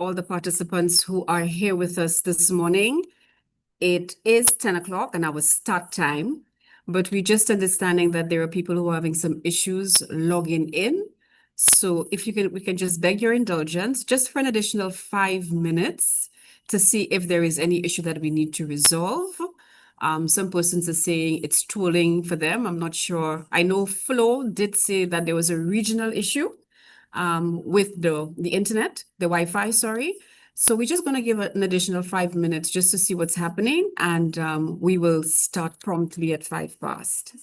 all the participants who are here with us this morning. It is 10 o'clock and our start time, but we're just understanding that there are people who are having some issues logging in. So if you can, we can just beg your indulgence just for an additional 5 minutes to see if there is any issue that we need to resolve. Some persons are saying it's tolling for them. I'm not sure. I know Flo did say that there was a regional issue with the internet, the Wi-Fi, sorry. So we're just going to give an additional 5 minutes just to see what's happening, and we will start promptly at 5 past.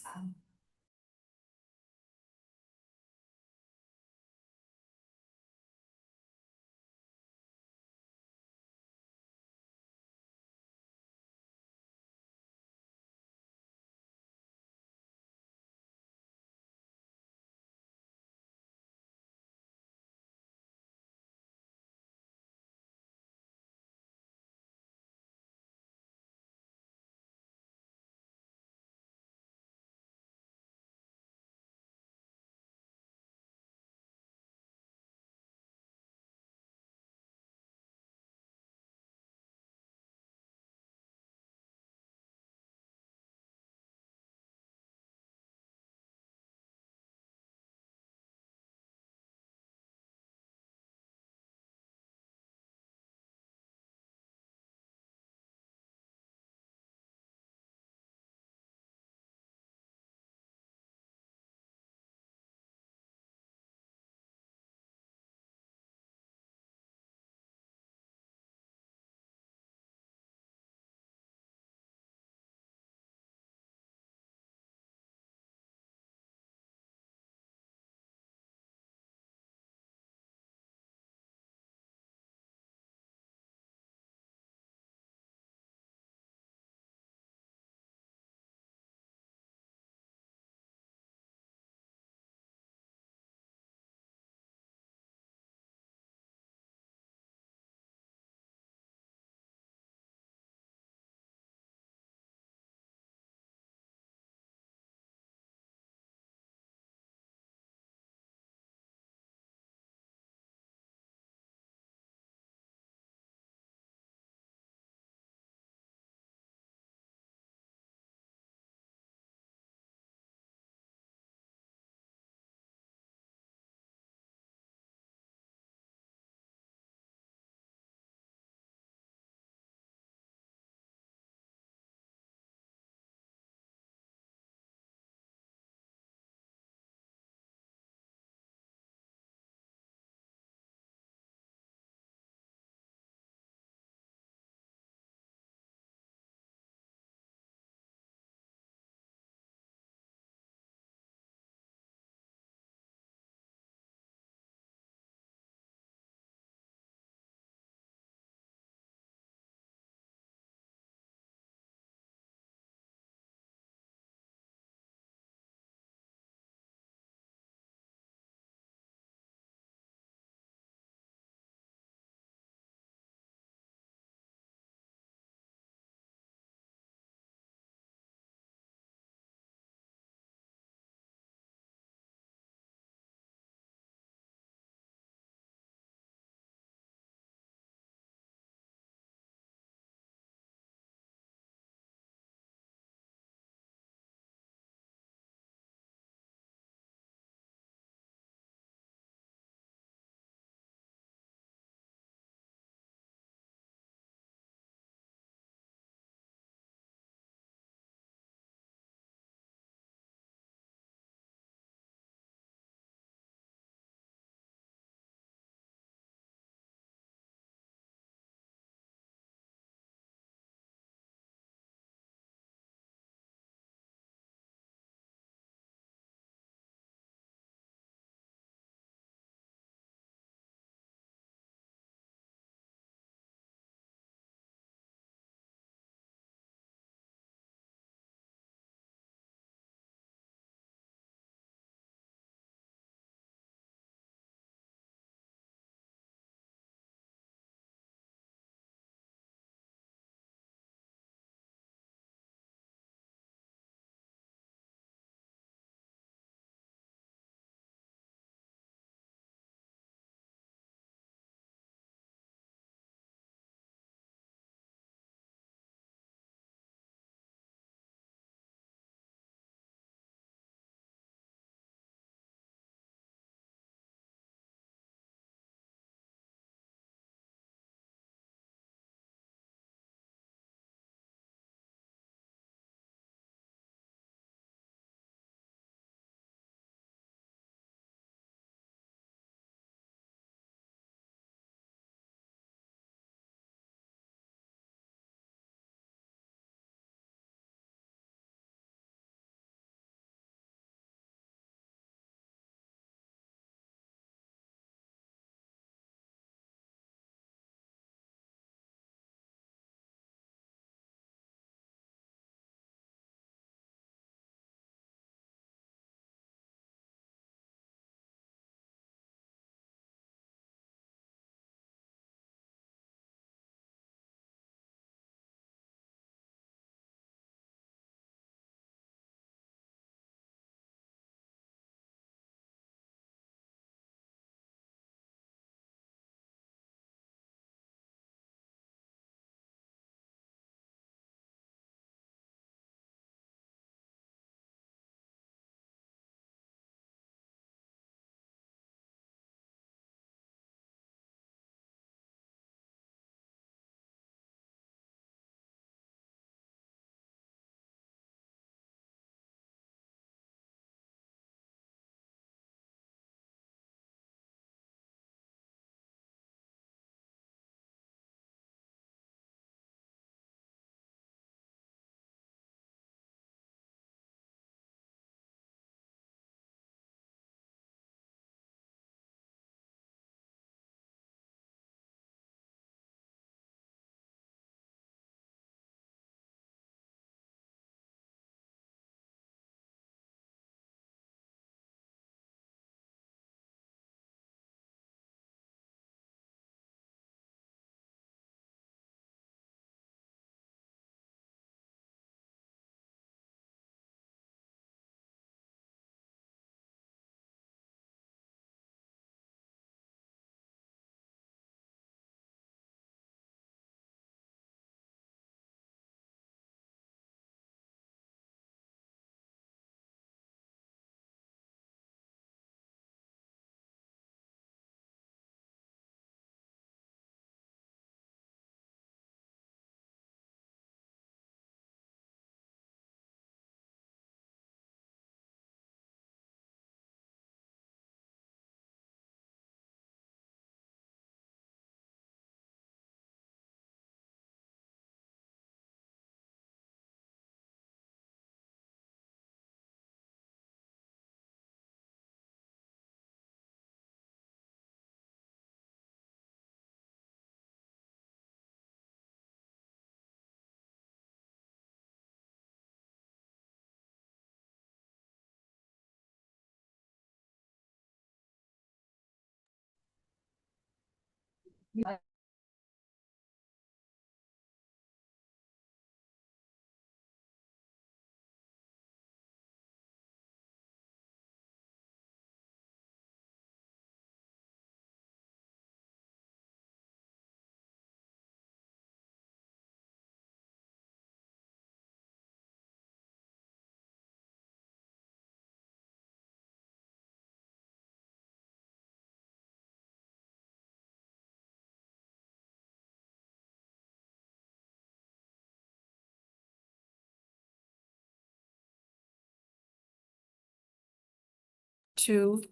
Two,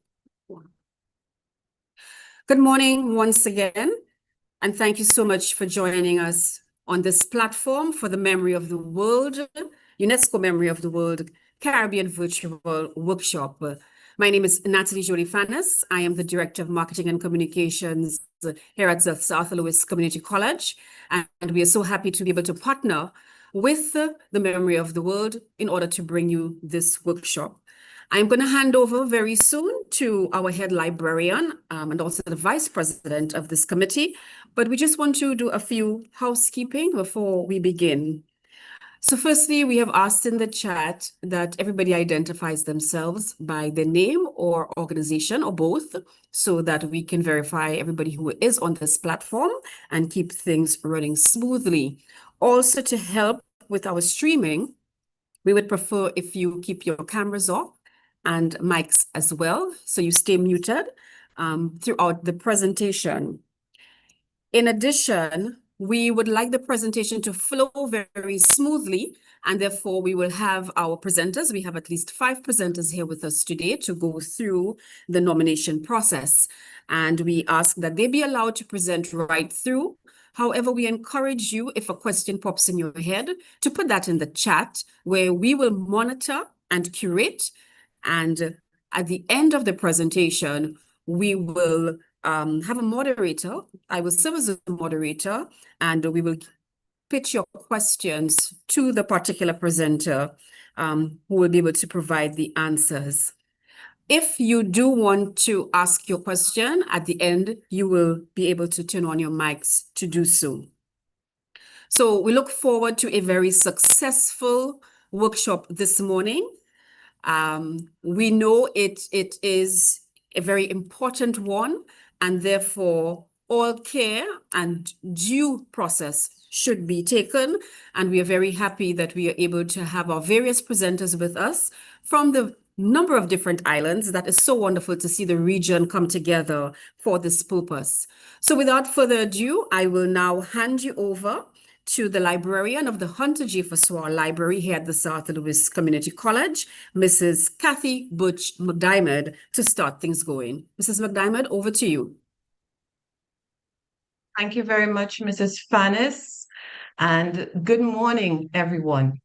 one. Good morning once again, and thank you so much for joining us on this platform for the Memory of the World, UNESCO Memory of the World Caribbean Virtual Workshop. My name is Natalie Jolie Fanis. I am the Director of Marketing and Communications here at the South Louis Community College, and we are so happy to be able to partner with the Memory of the World in order to bring you this workshop. I'm going to hand over very soon to our head librarian and also the vice president of this committee, but we just want to do a few housekeeping before we begin. So firstly, we have asked in the chat that everybody identifies themselves by their name or organization or both, so that we can verify everybody who is on this platform and keep things running smoothly. Also, to help with our streaming, we would prefer if you keep your cameras off and mics as well, so you stay muted throughout the presentation. In addition, we would like the presentation to flow very smoothly, and therefore we will have our presenters. We have at least 5 presenters here with us today to go through the nomination process. And we ask that they be allowed to present right through. However, we encourage you, if a question pops in your head, to put that in the chat, where we will monitor and curate. And at the end of the presentation, we will have a moderator. I will serve as a moderator, and we will pitch your questions to the particular presenter who will be able to provide the answers. If you do want to ask your question at the end, you will be able to turn on your mics to do so. So we look forward to a very successful workshop this morning. We know it is a very important one, and therefore all care and due process should be taken. And we are very happy that we are able to have our various presenters with us from the number of different islands. That is so wonderful to see the region come together for this purpose. So without further ado, I will now hand you over to the librarian of the Hunter G. Francois Library here at the South Louis Community College, Mrs. Kathy Birch-McDiarmed, to start things going. Mrs. McDiarmed, over to you. Thank you very much, Mrs. Fanis, and good morning, everyone.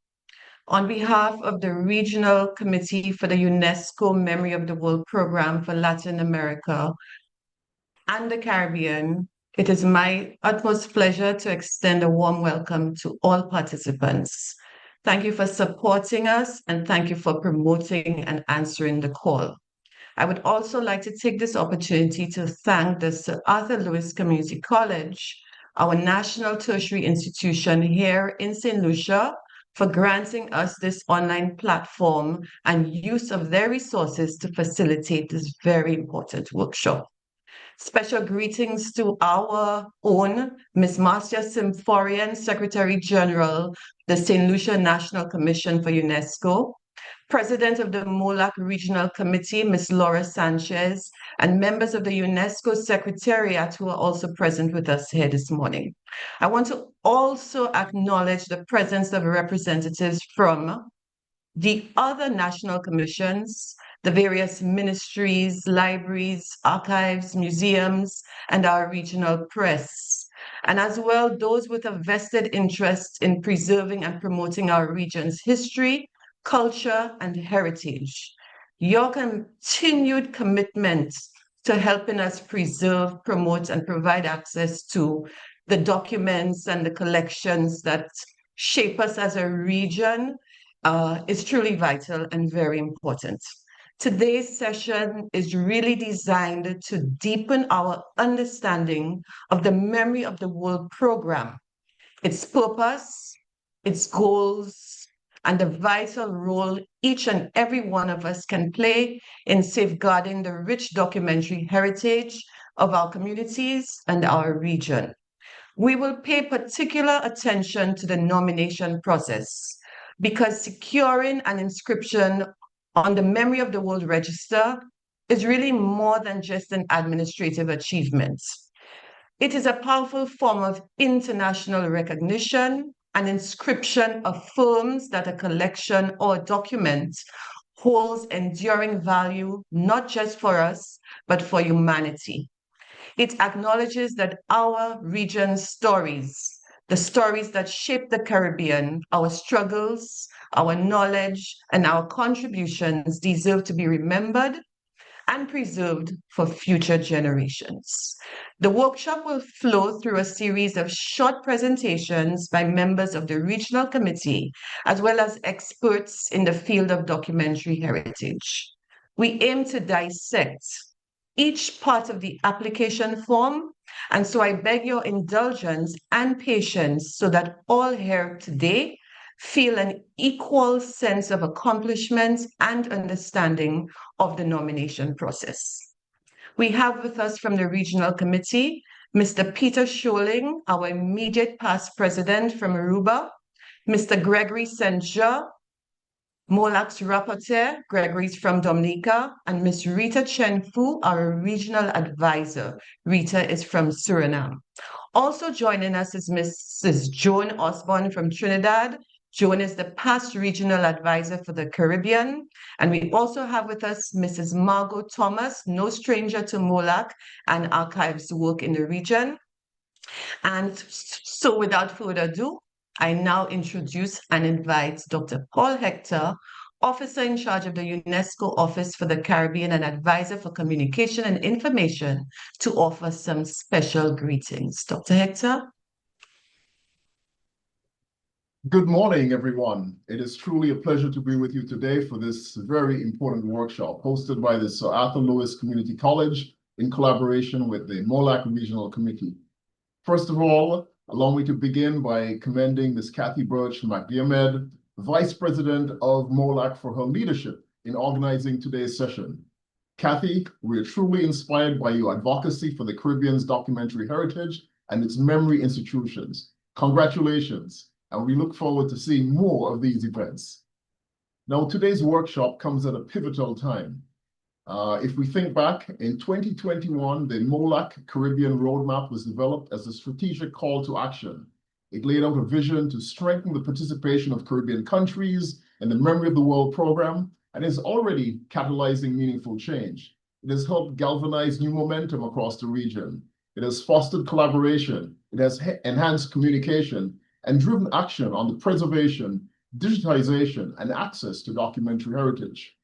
On behalf of the Regional Committee for the UNESCO Memory of the World Program for Latin America and the Caribbean, it is my utmost pleasure to extend a warm welcome to all participants. Thank you for supporting us, and thank you for promoting and answering the call. I would also like to take this opportunity to thank the Sir Arthur Lewis Community College, our national tertiary institution here in St. Lucia, for granting us this online platform and use of their resources to facilitate this very important workshop. Special greetings to our own Ms. Marcia Symphorian, Secretary General, the St. Lucia National Commission for UNESCO, President of the MoWLAC Regional Committee, Ms. Laura Sanchez, and members of the UNESCO Secretariat who are also present with us here this morning. I want to also acknowledge the presence of representatives from the other national commissions, the various ministries, libraries, archives, museums, and our regional press. And as well, those with a vested interest in preserving and promoting our region's history, culture, and heritage. Your continued commitment to helping us preserve, promote, and provide access to the documents and the collections that shape us as a region is truly vital and very important. Today's session is really designed to deepen our understanding of the Memory of the World program, its purpose, its goals, and the vital role each and every one of us can play in safeguarding the rich documentary heritage of our communities and our region. We will pay particular attention to the nomination process because securing an inscription on the Memory of the World Register is really more than just an administrative achievement. It is a powerful form of international recognition. An inscription affirms that a collection or document holds enduring value, not just for us, but for humanity. It acknowledges that our region's stories, the stories that shape the Caribbean, our struggles, our knowledge, and our contributions deserve to be remembered and preserved for future generations. The workshop will flow through a series of short presentations by members of the Regional Committee, as well as experts in the field of documentary heritage. We aim to dissect each part of the application form, and so I beg your indulgence and patience so that all here today feel an equal sense of accomplishment and understanding of the nomination process. We have with us from the Regional Committee, Mr. Peter Scholing, our immediate past president from Aruba, Mr. Gregory St, MoWLAC's rapporteur, Gregory's from Dominica, and Ms. Rita Chen Fu, our regional advisor. Rita is from Suriname. Also joining us is Mrs. Joan Osborne from Trinidad. Joan is the past regional advisor for the Caribbean. And we also have with us Mrs. Margot Thomas, no stranger to MoWLAC and archives work in the region. And so without further ado, I now introduce and invite Dr. Paul Hector, Officer in charge of the UNESCO Office for the Caribbean and Advisor for Communication and Information, to offer some special greetings. Dr. Hector? Good morning, everyone. It is truly a pleasure to be with you today for this very important workshop hosted by the Sir Arthur Lewis Community College in collaboration with the MoWLAC Regional Committee. First of all, allow me to begin by commending Ms. Kathy Birch-McDiarmed, Vice President of MoWLAC, for her leadership in organizing today's session. Kathy, we are truly inspired by your advocacy for the Caribbean's documentary heritage and its memory institutions. Congratulations, and we look forward to seeing more of these events. Now, today's workshop comes at a pivotal time. If we think back, in 2021, the MoWLAC Caribbean Roadmap was developed as a strategic call to action. It laid out a vision to strengthen the participation of Caribbean countries in the Memory of the World program, and is already catalyzing meaningful change. It has helped galvanize new momentum across the region. It has fostered collaboration. It has enhanced communication and driven action on the preservation, digitization, and access to documentary heritage.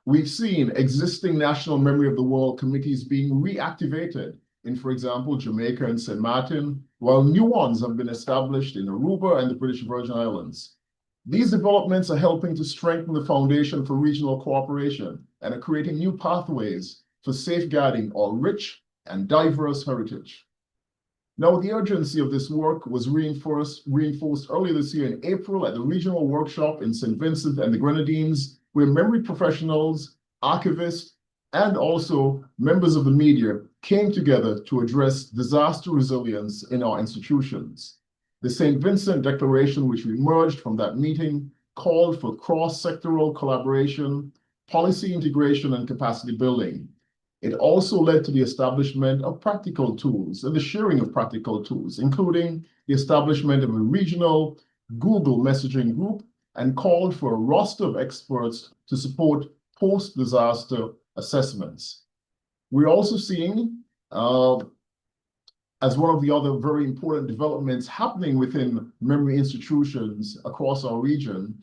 We've seen existing National Memory of the World committees being reactivated in, for example, Jamaica and St. Martin, while new ones have been established in Aruba and the British Virgin Islands. These developments are helping to strengthen the foundation for regional cooperation and are creating new pathways for safeguarding our rich and diverse heritage. Now, the urgency of this work was reinforced earlier this year in April at the regional workshop in St. Vincent and the Grenadines, where memory professionals, archivists, and also members of the media came together to address disaster resilience in our institutions. The St. Vincent Declaration, which emerged from that meeting, called for cross-sectoral collaboration, policy integration, and capacity building. It also led to the establishment of practical tools and the sharing of practical tools, including the establishment of a regional Google messaging group, and called for a roster of experts to support post-disaster assessments. We're also seeing, as one of the other very important developments happening within memory institutions across our region,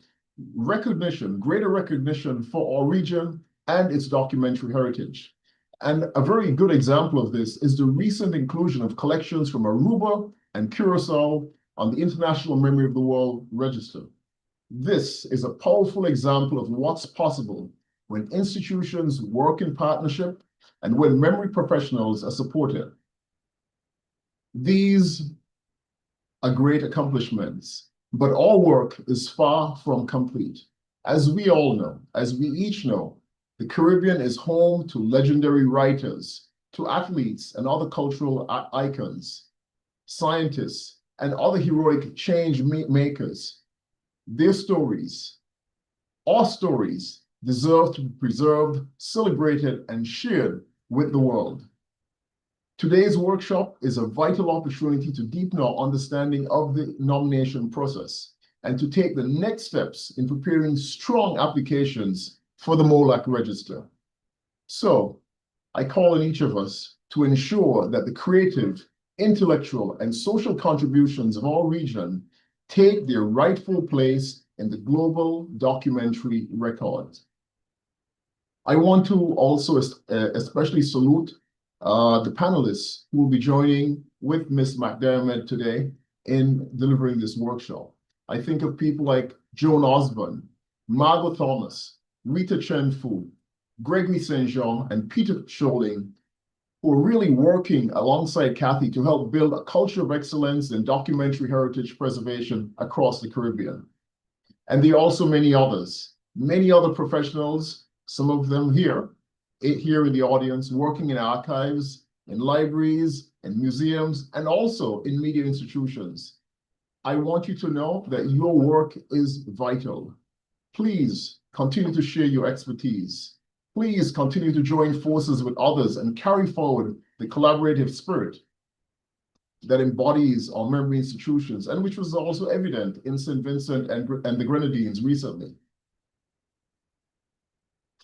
greater recognition for our region and its documentary heritage. And a very good example of this is the recent inclusion of collections from Aruba and Curacao on the International Memory of the World Register. This is a powerful example of what's possible when institutions work in partnership, and when memory professionals are supported. These are great accomplishments, but our work is far from complete. As we all know, as we each know, the Caribbean is home to legendary writers, to athletes and other cultural icons, scientists, and other heroic change makers. Their stories, our stories, deserve to be preserved, celebrated, and shared with the world. Today's workshop is a vital opportunity to deepen our understanding of the nomination process and to take the next steps in preparing strong applications for the MoWLAC Register. So, I call on each of us to ensure that the creative, intellectual, and social contributions of our region take their rightful place in the global documentary record. I want to also especially salute the panelists who will be joining with Ms. McDiarmed today in delivering this workshop. I think of people like Joan Osborne, Margot Thomas, Rita Chen Fu, Gregory St, and Peter Scholing, who are really working alongside Kathy to help build a culture of excellence in documentary heritage preservation across the Caribbean. And there are also many other professionals, some of them here in the audience, working in archives, in libraries, in museums, and also in media institutions. I want you to know that your work is vital. Please continue to share your expertise. Please continue to join forces with others and carry forward the collaborative spirit that embodies our memory institutions and which was also evident in St. Vincent and the Grenadines recently.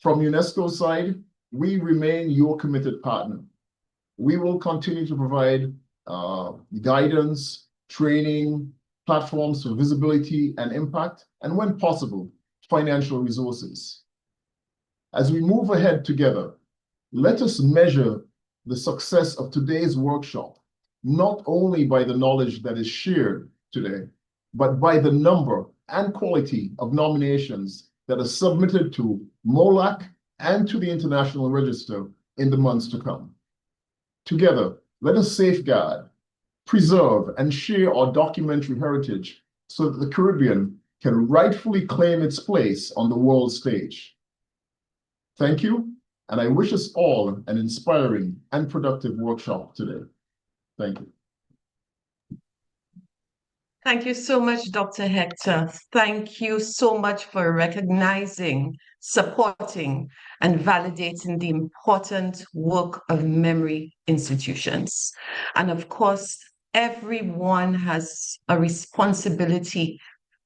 From UNESCO's side, we remain your committed partner. We will continue to provide guidance, training, platforms for visibility and impact, and when possible, financial resources. As we move ahead together, let us measure the success of today's workshop, not only by the knowledge that is shared today, but by the number and quality of nominations that are submitted to MoWLAC and to the International Register in the months to come. Together, let us safeguard, preserve, and share our documentary heritage so that the Caribbean can rightfully claim its place on the world stage. Thank you, and I wish us all an inspiring and productive workshop today. Thank you. Thank you so much, Dr. Hector. Thank you so much for recognizing, supporting, and validating the important work of memory institutions. And of course, everyone has a responsibility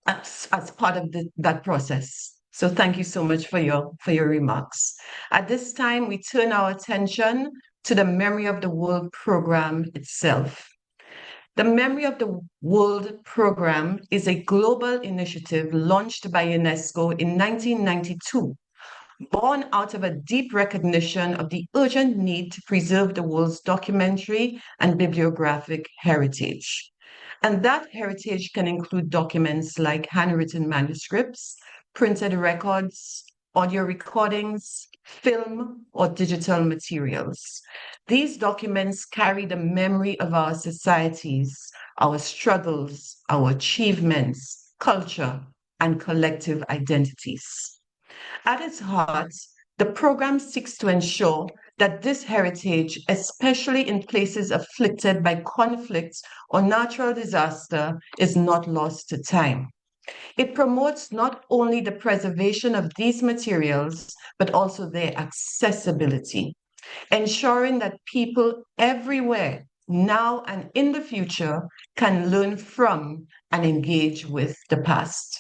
as part of that process. So thank you so much for your remarks. At this time, we turn our attention to the Memory of the World program itself. The Memory of the World program is a global initiative launched by UNESCO in 1992, born out of a deep recognition of the urgent need to preserve the world's documentary and bibliographic heritage. And that heritage can include documents like handwritten manuscripts, printed records, audio recordings, film, or digital materials. These documents carry the memory of our societies, our struggles, our achievements, culture, and collective identities. At its heart, the program seeks to ensure that this heritage, especially in places afflicted by conflict or natural disaster, is not lost to time. It promotes not only the preservation of these materials, but also their accessibility, ensuring that people everywhere, now and in the future, can learn from and engage with the past.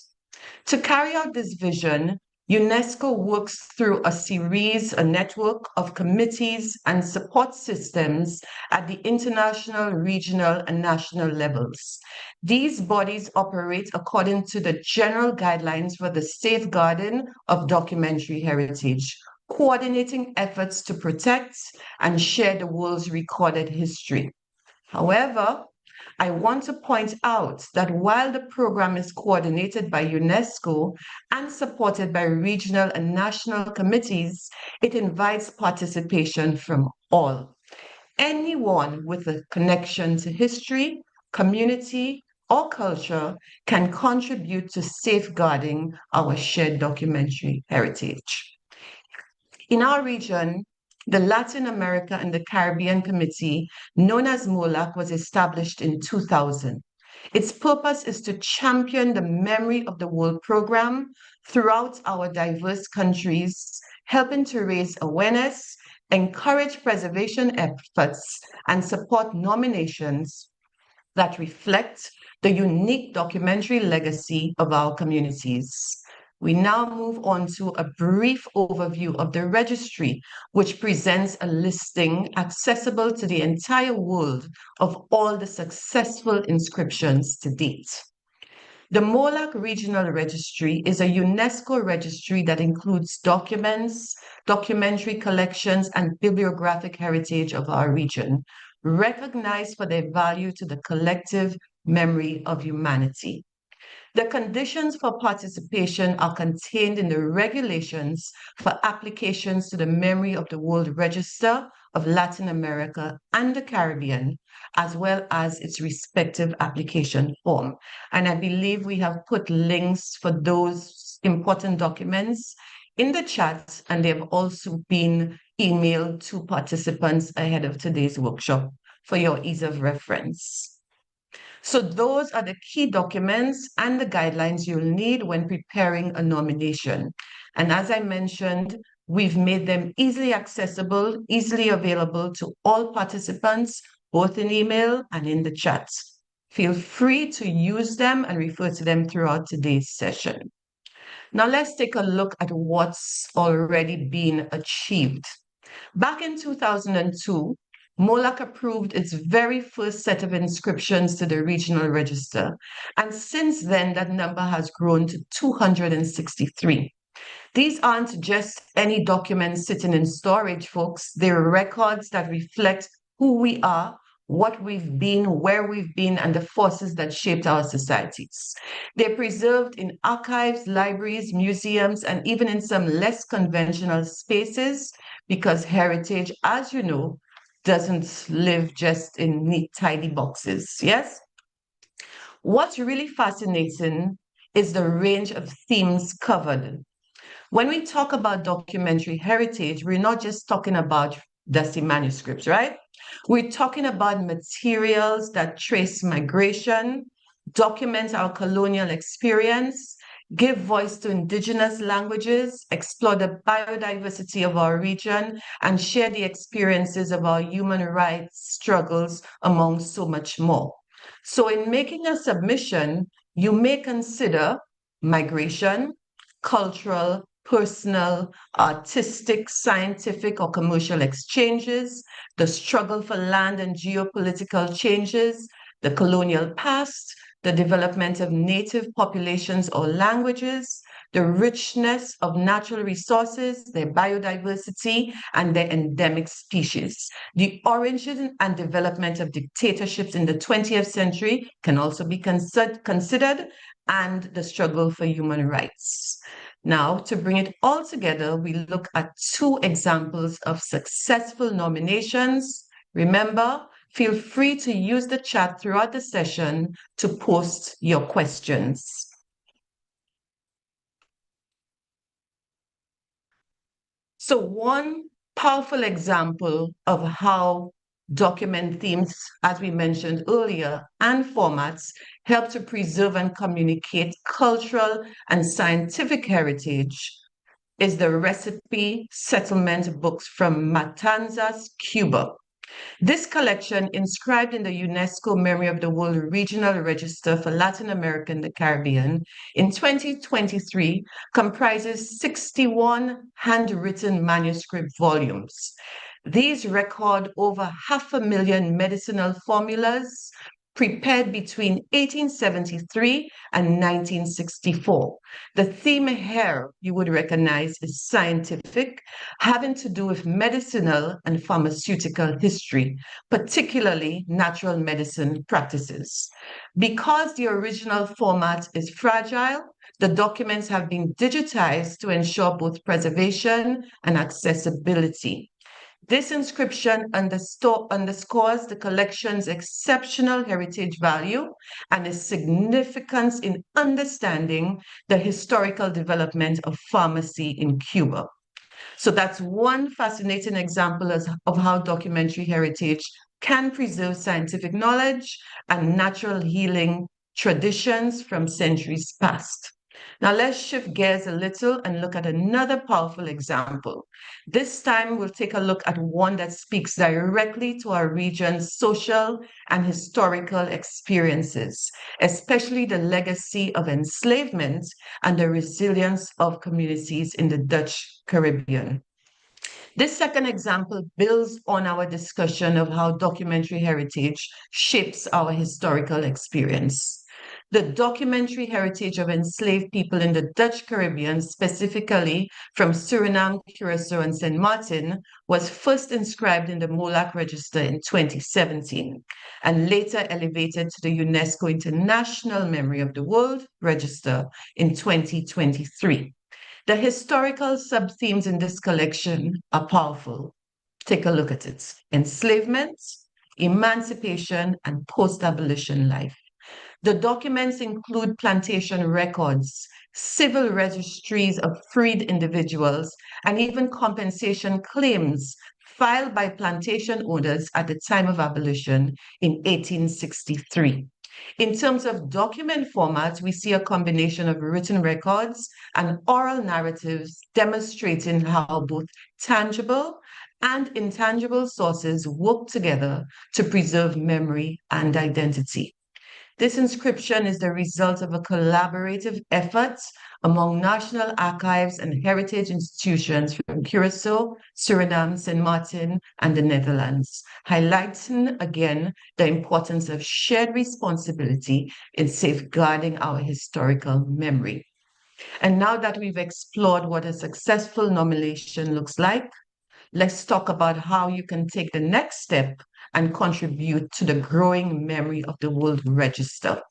To carry out this vision, UNESCO works through a network of committees and support systems at the international, regional, and national levels. These bodies operate according to the general guidelines for the safeguarding of documentary heritage, coordinating efforts to protect and share the world's recorded history. However, I want to point out that while the program is coordinated by UNESCO and supported by regional and national committees, it invites participation from all. Anyone with a connection to history, community, or culture can contribute to safeguarding our shared documentary heritage. In our region, the Latin America and the Caribbean Committee, known as MoWLAC, was established in 2000. Its purpose is to champion the memory of the World Program throughout our diverse countries, helping to raise awareness, encourage preservation efforts, and support nominations that reflect the unique documentary legacy of our communities. We now move on to a brief overview of the registry, which presents a listing accessible to the entire world of all the successful inscriptions to date. The MoWLAC Regional Registry is a UNESCO registry that includes documents, documentary collections, and bibliographic heritage of our region, recognized for their value to the collective memory of humanity. The conditions for participation are contained in the regulations for applications to the Memory of the World Register of Latin America and the Caribbean, as well as its respective application form. And I believe we have put links for those important documents in the chat, and they've also been emailed to participants ahead of today's workshop for your ease of reference. So those are the key documents and the guidelines you'll need when preparing a nomination. And as I mentioned, we've made them easily accessible, easily available to all participants, both in email and in the chat. Feel free to use them and refer to them throughout today's session. Now let's take a look at what's already been achieved. Back in 2002, MoWLAC approved its very first set of inscriptions to the regional register. And since then, that number has grown to 263. These aren't just any documents sitting in storage, folks. They're records that reflect who we are, what we've been, where we've been, and the forces that shaped our societies. They're preserved in archives, libraries, museums, and even in some less conventional spaces, because heritage, as you know, doesn't live just in neat, tidy boxes, yes? What's really fascinating is the range of themes covered. When we talk about documentary heritage, we're not just talking about dusty manuscripts, right? We're talking about materials that trace migration, document our colonial experience, give voice to indigenous languages, explore the biodiversity of our region, and share the experiences of our human rights struggles, among so much more. So in making a submission, you may consider migration, cultural, personal, artistic, scientific, or commercial exchanges, the struggle for land and geopolitical changes, the colonial past, the development of native populations or languages, the richness of natural resources, their biodiversity, and their endemic species. The origin and development of dictatorships in the 20th century can also be considered, and the struggle for human rights. Now, to bring it all together, we look at two examples of successful nominations. Remember, feel free to use the chat throughout the session to post your questions. So one powerful example of how document themes, as we mentioned earlier, and formats help to preserve and communicate cultural and scientific heritage is the recipe settlement books from Matanzas, Cuba. This collection, inscribed in the UNESCO Memory of the World Regional Register for Latin America and the Caribbean in 2023, comprises 61 handwritten manuscript volumes. These record over 500,000 medicinal formulas, prepared between 1873 and 1964. The theme here you would recognize is scientific, having to do with medicinal and pharmaceutical history, particularly natural medicine practices. Because the original format is fragile, the documents have been digitized to ensure both preservation and accessibility. This inscription underscores the collection's exceptional heritage value and its significance in understanding the historical development of pharmacy in Cuba. So that's one fascinating example of how documentary heritage can preserve scientific knowledge and natural healing traditions from centuries past. Now let's shift gears a little and look at another powerful example. This time we'll take a look at one that speaks directly to our region's social and historical experiences, especially the legacy of enslavement and the resilience of communities in the Dutch Caribbean. This second example builds on our discussion of how documentary heritage shapes our historical experience. The documentary heritage of enslaved people in the Dutch Caribbean, specifically from Suriname, Curacao, and St. Martin, was first inscribed in the MoWLAC Register in 2017 and later elevated to the UNESCO International Memory of the World Register in 2023. The historical sub-themes in this collection are powerful. Take a look at it. Enslavement, emancipation, and post-abolition life. The documents include plantation records, civil registries of freed individuals, and even compensation claims filed by plantation owners at the time of abolition in 1863. In terms of document format, we see a combination of written records and oral narratives demonstrating how both tangible and intangible sources work together to preserve memory and identity. This inscription is the result of a collaborative effort among national archives and heritage institutions from Curacao, Suriname, St. Martin, and the Netherlands, highlighting again the importance of shared responsibility in safeguarding our historical memory. And now that we've explored what a successful nomination looks like, let's talk about how you can take the next step and contribute to the growing memory of the World Register.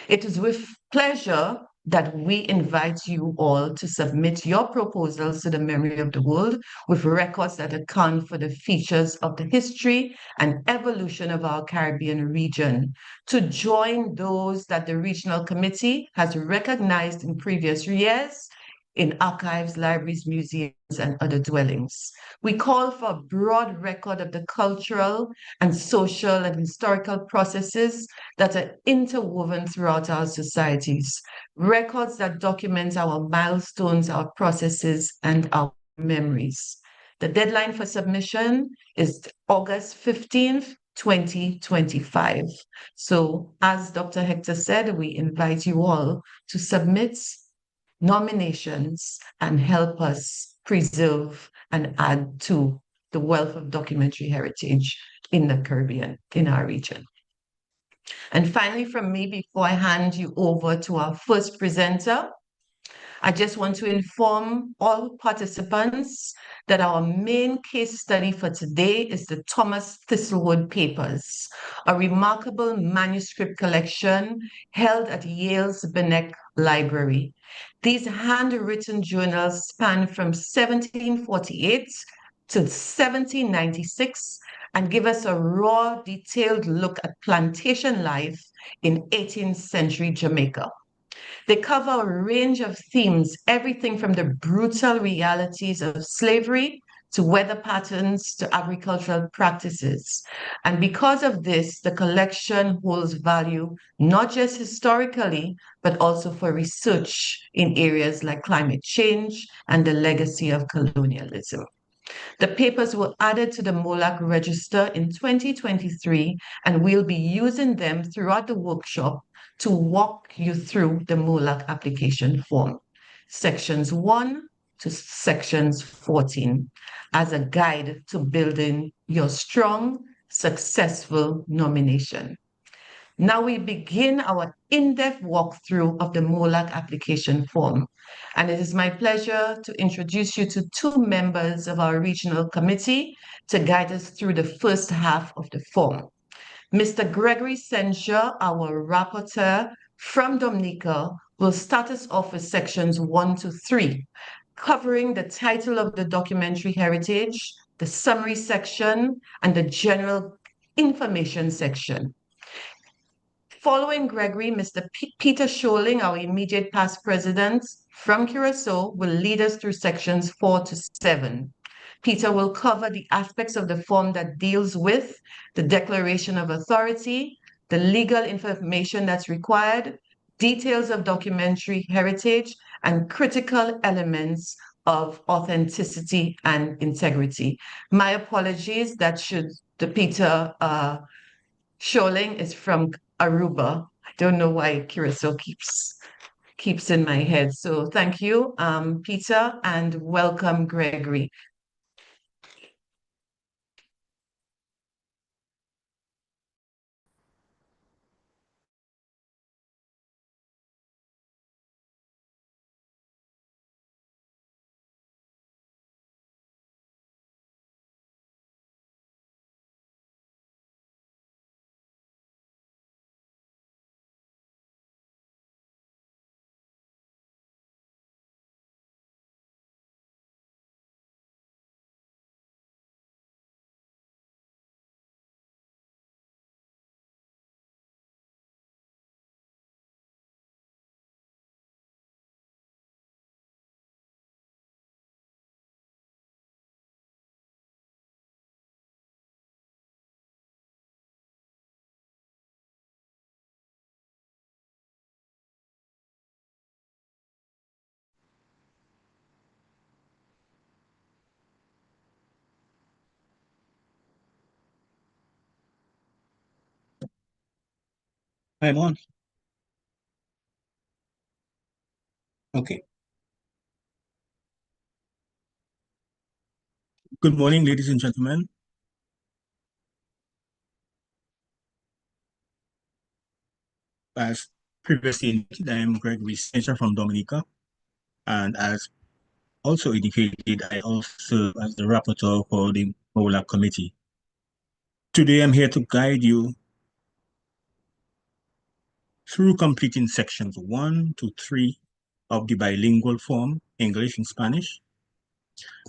It is with pleasure that we invite you all to submit your proposals to the Memory of the World with records that account for the features of the history and evolution of our Caribbean region, to join those that the Regional Committee has recognized in previous years in archives, libraries, museums, and other dwellings. We call for a broad record of the cultural and social and historical processes that are interwoven throughout our societies, records that document our milestones, our processes, and our memories. The deadline for submission is August 15th, 2025. So as Dr. Hector said, we invite you all to submit nominations and help us preserve and add to the wealth of documentary heritage in the Caribbean, in our region. And finally, from me, before I hand you over to our first presenter, I just want to inform all participants that our main case study for today is the Thomas Thistlewood Papers, a remarkable manuscript collection held at Yale's Birch-McDiarmed Library. These handwritten journals span from 1748 to 1796 and give us a raw, detailed look at plantation life in 18th century Jamaica. They cover a range of themes, everything from the brutal realities of slavery to weather patterns to agricultural practices. And because of this, the collection holds value not just historically, but also for research in areas like climate change and the legacy of colonialism. The papers were added to the MoWLAC Register in 2023, and we'll be using them throughout the workshop to walk you through the MoWLAC application form, sections 1 to sections 14, as a guide to building your strong, successful nomination. Now we begin our in-depth walkthrough of the MoWLAC application form. And it is my pleasure to introduce you to two members of our regional committee to guide us through the first half of the form. Mr. Gregory St, our rapporteur from Dominica, will start us off with sections 1 to 3, covering the title of the documentary heritage, the summary section, and the general information section. Following Gregory, Mr. Peter Scholing, our immediate past president from Curacao, will lead us through sections 4 to 7. Peter will cover the aspects of the form that deals with the declaration of authority, the legal information that's required, details of documentary heritage, and critical elements of authenticity and integrity. My apologies, that should the Peter Scholing is from Aruba. I don't know why Curacao keeps in my head. So thank you, Peter, and welcome, Gregory. I'm on. Okay. Good morning, ladies and gentlemen. As previously indicated, I am Gregory St from Dominica, and as also indicated, I also serve as the rapporteur for the MoWLAC Committee. Today, I'm here to guide you through completing sections 1 to 3 of the bilingual form, English and Spanish.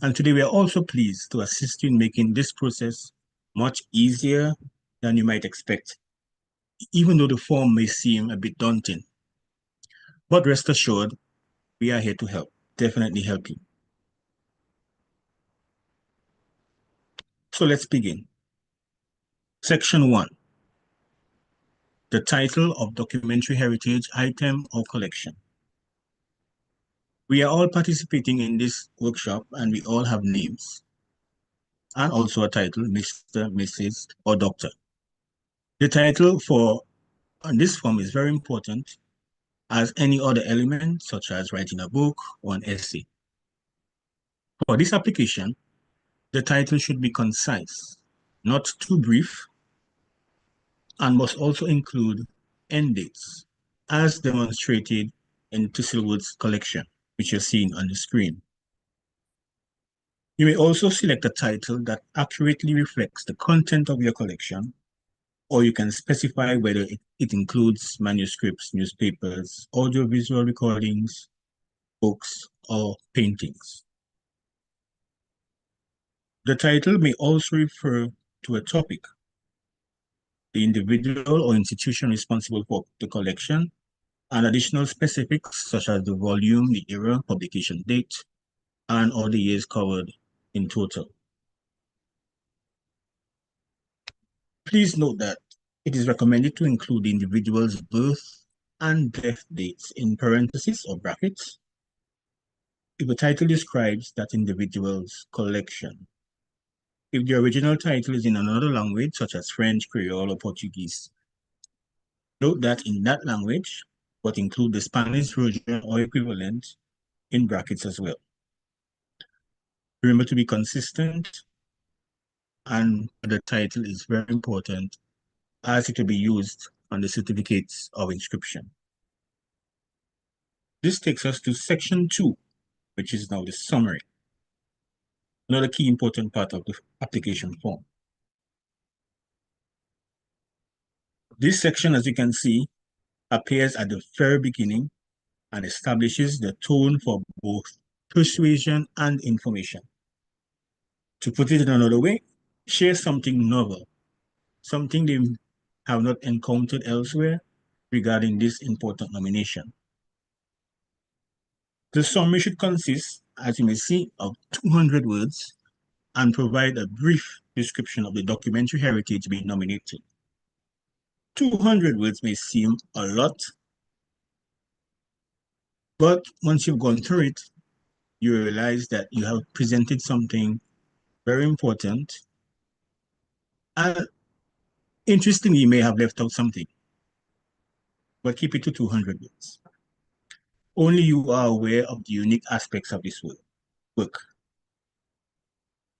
And today, we are also pleased to assist you in making this process much easier than you might expect, even though the form may seem a bit daunting. But rest assured, we are here to help, definitely help you. So let's begin. Section 1, the title of documentary heritage item or collection. We are all participating in this workshop and we all have names and also a title, Mr., Mrs., or Doctor. The title on this form is very important as any other element, such as writing a book or an essay. For this application, the title should be concise, not too brief, and must also include end dates, as demonstrated in Thistlewood's collection, which you're seeing on the screen. You may also select a title that accurately reflects the content of your collection, or you can specify whether it includes manuscripts, newspapers, audiovisual recordings, books, or paintings. The title may also refer to a topic, the individual or institution responsible for the collection, and additional specifics such as the volume, the era, publication date, and all the years covered in total. Please note that it is recommended to include the individual's birth and death dates in parentheses or brackets if the title describes that individual's collection. If the original title is in another language, such as French, Creole, or Portuguese, note that in that language, but include the Spanish version or equivalent in brackets as well. Remember to be consistent, and the title is very important as it will be used on the certificates of inscription. This takes us to section 2, which is now the summary. Another key important part of the application form. This section, as you can see, appears at the very beginning and establishes the tone for both persuasion and information. To put it in another way, share something novel, something they have not encountered elsewhere regarding this important nomination. The summary should consist, as you may see, of 200 words and provide a brief description of the documentary heritage being nominated. 200 words may seem a lot, but once you've gone through it, you realize that you have presented something very important, and interestingly, you may have left out something, but keep it to 200 words. Only you are aware of the unique aspects of this work.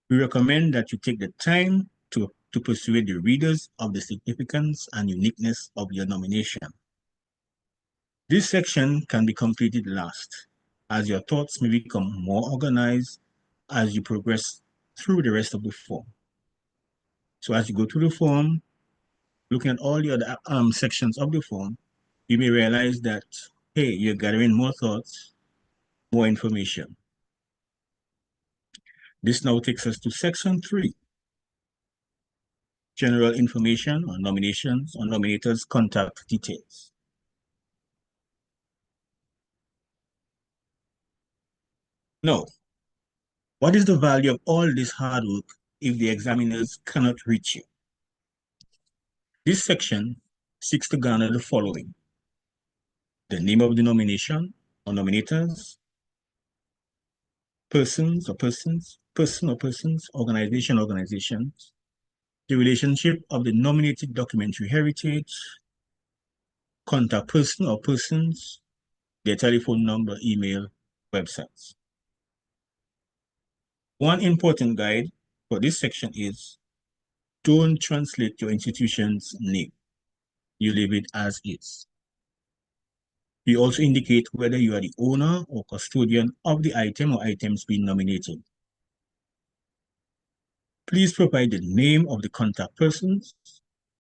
We recommend that you take the time to persuade the readers of the significance and uniqueness of your nomination. This section can be completed last, as your thoughts may become more organized as you progress through the rest of the form. So as you go through the form, looking at all the other sections of the form, you may realize that, hey, you're gathering more thoughts, more information. This now takes us to section 3. General information on nominations or nominators' contact details. Now, what is the value of all this hard work if the examiners cannot reach you? This section seeks to garner the following: the name of the nomination or nominators, person or persons, organizations, the relationship of the nominated documentary heritage, contact person or persons, their telephone number, email, websites. One important guide for this section is don't translate your institution's name. You leave it as is. You also indicate whether you are the owner or custodian of the item or items being nominated. Please provide the name of the contact persons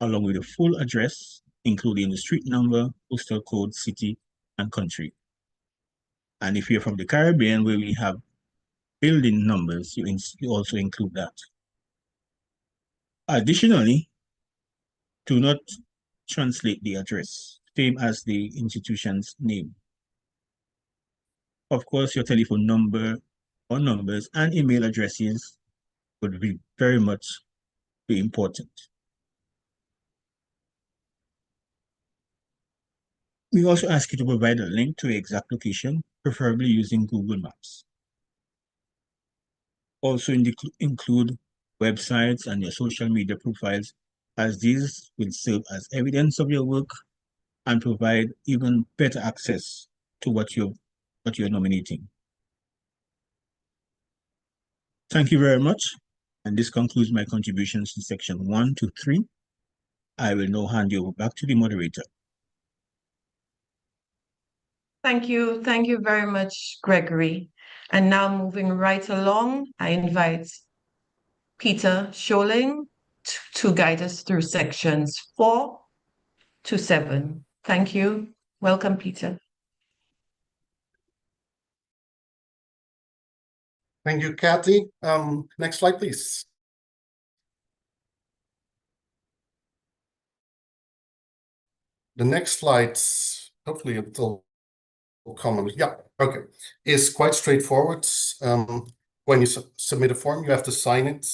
along with the full address, including the street number, postal code, city, and country. And if you're from the Caribbean, where we have building numbers, you also include that. Additionally, do not translate the address, same as the institution's name. Of course, your telephone number or numbers and email addresses would be very much important. We also ask you to provide a link to the exact location, preferably using Google Maps. Also include websites and your social media profiles, as these will serve as evidence of your work and provide even better access to what you're nominating. Thank you very much. And this concludes my contributions to section 1 to 3. I will now hand you over back to the moderator. Thank you very much, Gregory. And now moving right along, I invite Peter Scholing to guide us through sections 4 to 7. Thank you. Welcome, Peter. Thank you, Kathy. Next slide, please. The next slide, hopefully it will come. Yeah, okay. Is quite straightforward. When you submit a form, you have to sign it.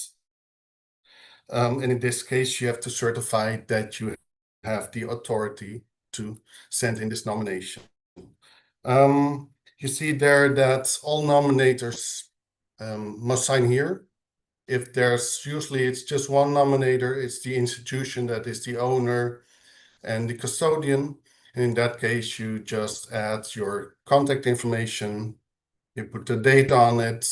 And in this case, you have to certify that you have the authority to send in this nomination. You see there that all nominators must sign here. If there's usually it's just one nominator, it's the institution that is the owner and the custodian. And in that case, you just add your contact information, you put the date on it,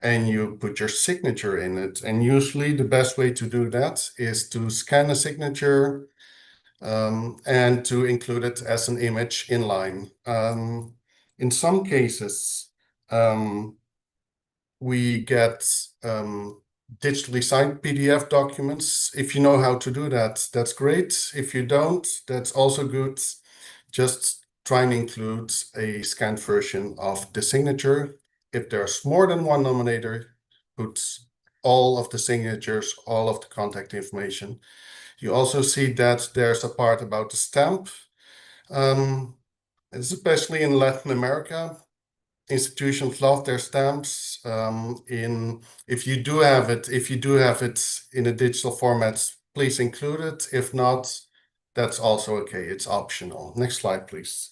and you put your signature in it. And usually the best way to do that is to scan a signature, and to include it as an image inline. In some cases, we get digitally signed PDF documents. If you know how to do that, that's great. If you don't, that's also good. Just try and include a scanned version of the signature. If there's more than one nominator, put all of the signatures, all of the contact information. You also see that there's a part about the stamp. Especially in Latin America, institutions love their stamps. If you do have it in a digital format, please include it. If not, that's also okay. It's optional. Next slide, please.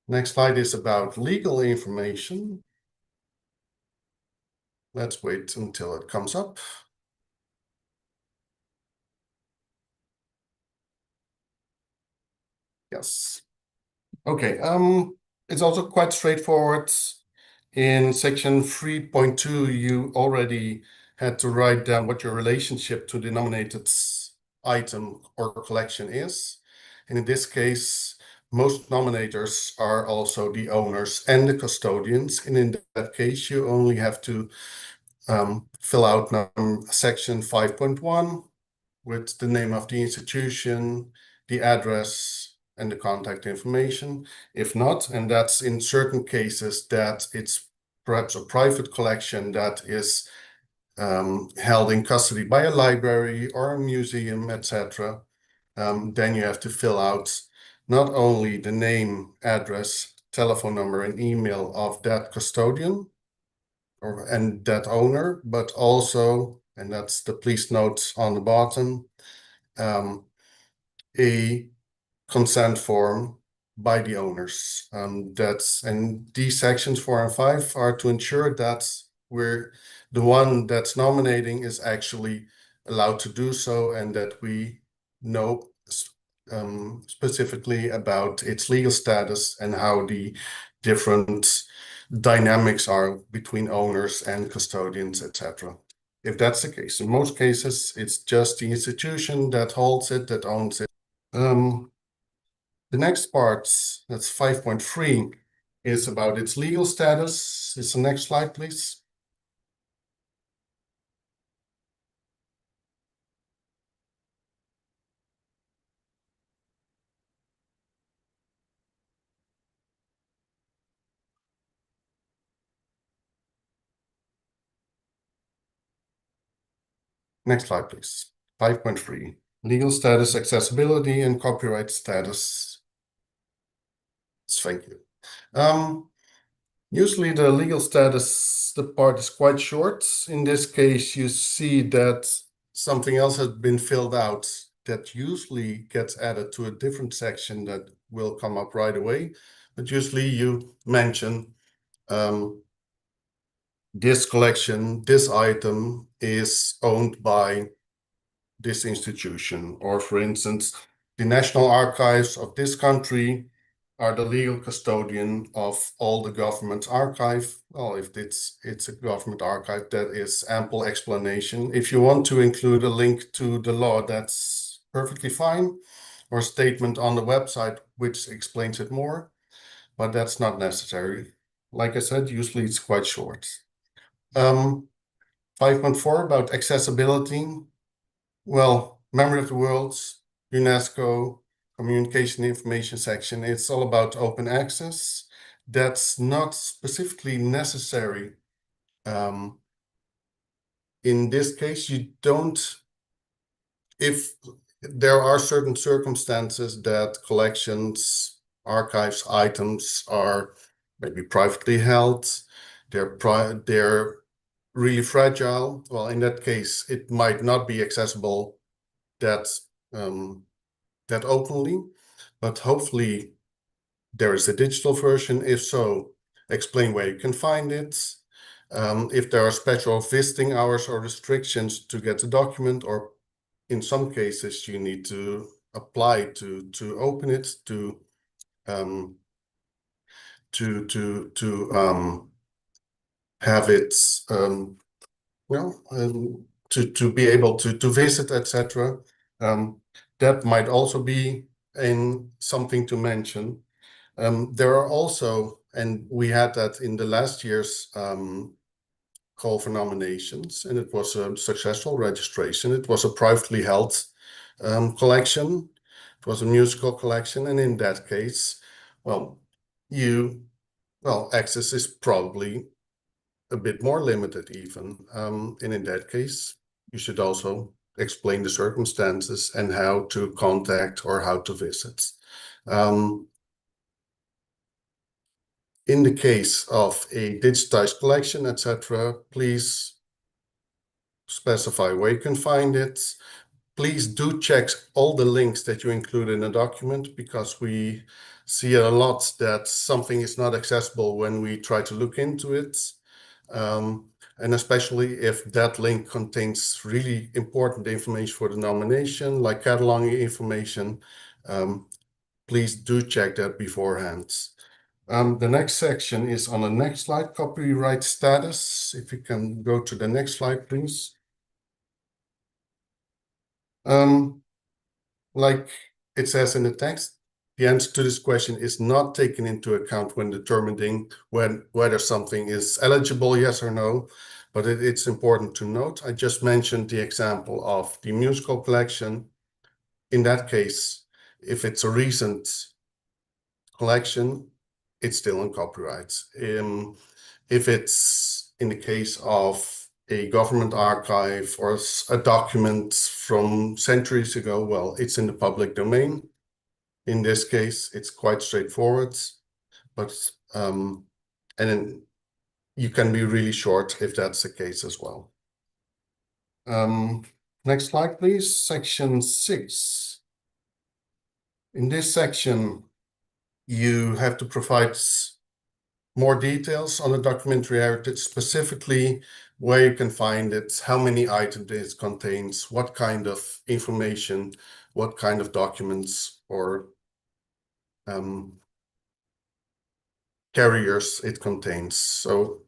Next slide is about legal information. Let's wait until it comes up. Yes. Okay. It's also quite straightforward. In section 3.2, you already had to write down what your relationship to the nominated item or collection is. And in this case, most nominators are also the owners and the custodians. And in that case, you only have to fill out section 5.1 with the name of the institution, the address, and the contact information. If not, and that's in certain cases that it's perhaps a private collection that is held in custody by a library or a museum, etc., then you have to fill out not only the name, address, telephone number, and email of that custodian and that owner, but also, and that's the please note on the bottom, a consent form by the owners. And these sections 4 and 5 are to ensure that the one that's nominating is actually allowed to do so, and that we know specifically about its legal status and how the different dynamics are between owners and custodians, etc. If that's the case, in most cases, it's just the institution that holds it, that owns it. The next part, that's 5.3, is about its legal status. Is the next slide, please. Next slide, please. 5.3, legal status, accessibility, and copyright status. Thank you. Usually the legal status, the part is quite short. In this case, you see that something else has been filled out that usually gets added to a different section that will come up right away. But usually you mention this collection, this item is owned by this institution. Or for instance, the National Archives of this country are the legal custodian of all the government archive. Well, if it's a government archive, that is ample explanation. If you want to include a link to the law, that's perfectly fine, or a statement on the website which explains it more, but that's not necessary. Like I said, usually it's quite short. 5.4 about accessibility. Well, Memory of the World, UNESCO, Communication Information section, it's all about open access. That's not specifically necessary. In this case, you don't, if there are certain circumstances that collections, archives, items are maybe privately held, they're really fragile. Well, in that case, it might not be accessible that openly, but hopefully there is a digital version. If so, explain where you can find it. If there are special visiting hours or restrictions to get the document, or in some cases you need to apply to open it, to have it to be able to visit, etc. That might also be something to mention. There are also, and we had that in the last year's call for nominations, and it was a successful registration. It was a privately held collection. It was a musical collection, and in that case, well, access is probably a bit more limited even. And in that case, you should also explain the circumstances and how to contact or how to visit. In the case of a digitized collection, etc., please specify where you can find it. Please do check all the links that you include in a document, because we see a lot that something is not accessible when we try to look into it. And especially if that link contains really important information for the nomination, like cataloging information, please do check that beforehand. The next section is on the next slide, copyright status. If you can go to the next slide, please. Like it says in the text, the answer to this question is not taken into account when determining whether something is eligible, yes or no. But it's important to note. I just mentioned the example of the musical collection. In that case, if it's a recent collection, it's still on copyright. If it's in the case of a government archive or a document from centuries ago, well, it's in the public domain. In this case, it's quite straightforward, but and then you can be really short if that's the case as well. Next slide, please. Section 6. In this section, you have to provide more details on the documentary heritage, specifically where you can find it, how many items it contains, what kind of information, what kind of documents or carriers it contains. So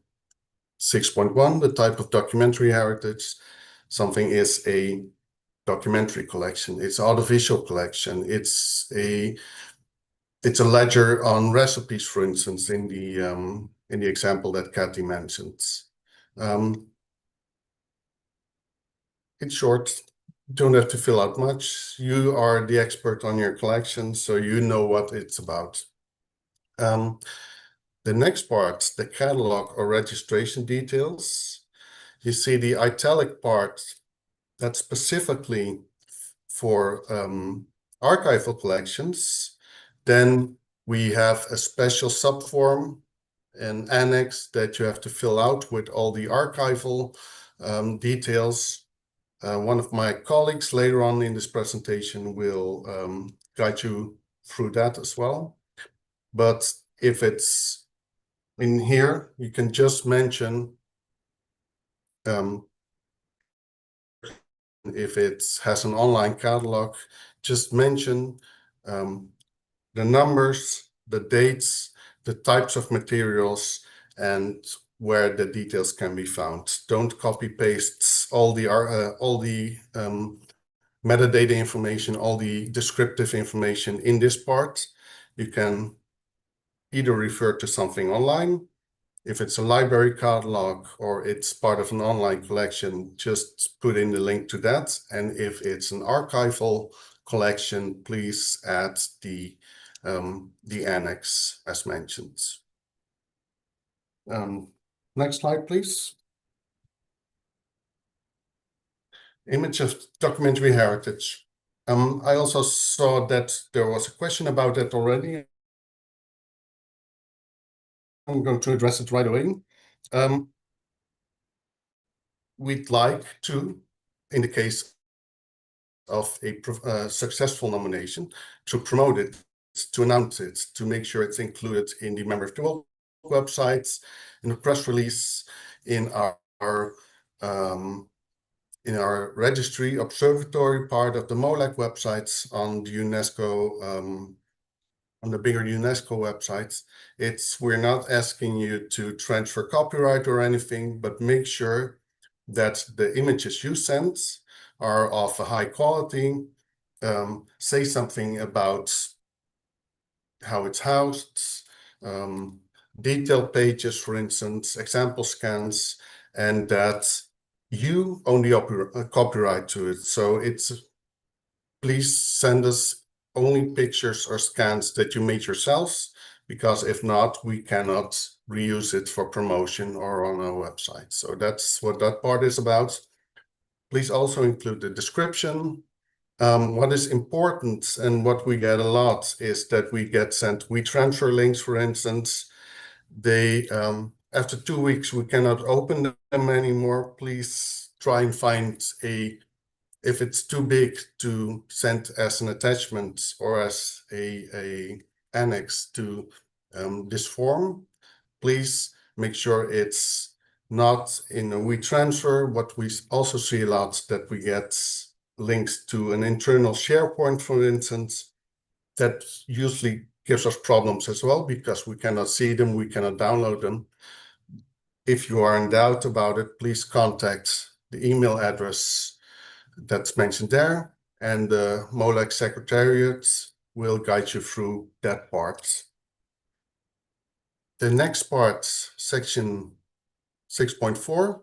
6.1, the type of documentary heritage. Something is a documentary collection, it's audiovisual collection, it's a ledger on recipes, for instance, in the example that Kathy mentioned. In short, don't have to fill out much. You are the expert on your collection, so you know what it's about. The next part, the catalog or registration details. You see the italic part that's specifically for archival collections. Then we have a special subform, an annex that you have to fill out with all the archival details. One of my colleagues later on in this presentation will guide you through that as well. But if it's in here, you can just mention if it has an online catalog, just mention the numbers, the dates, the types of materials, and where the details can be found. Don't copy paste all the metadata information, all the descriptive information in this part. You can either refer to something online. If it's a library catalog or it's part of an online collection, just put in the link to that. And if it's an archival collection, please add the annex as mentioned. Next slide, please. Image of documentary heritage. I also saw that there was a question about that already. I'm going to address it right away. We'd like to, in the case of a successful nomination, to promote it, to announce it, to make sure it's included in the Member of the World websites, in the press release, in our registry observatory part of the MoWLAC websites on the UNESCO, on the bigger UNESCO websites. We're not asking you to transfer copyright or anything, but make sure that the images you send are of a high quality. Say something about how it's housed, detail pages, for instance, example scans, and that you own the copyright to it. So please send us only pictures or scans that you made yourselves, because if not, we cannot reuse it for promotion or on our website. So that's what that part is about. Please also include the description. What is important and what we get a lot is that we get sent WeTransfer links, for instance. They, after 2 weeks, we cannot open them anymore. Please try and find if it's too big to send as an attachment or as a annex to this form, please make sure it's not in a WeTransfer. What we also see a lot that we get links to an internal SharePoint, for instance, that usually gives us problems as well because we cannot see them, we cannot download them. If you are in doubt about it, please contact the email address that's mentioned there, and the MoWLAC Secretariat will guide you through that part. The next part, section 6.4,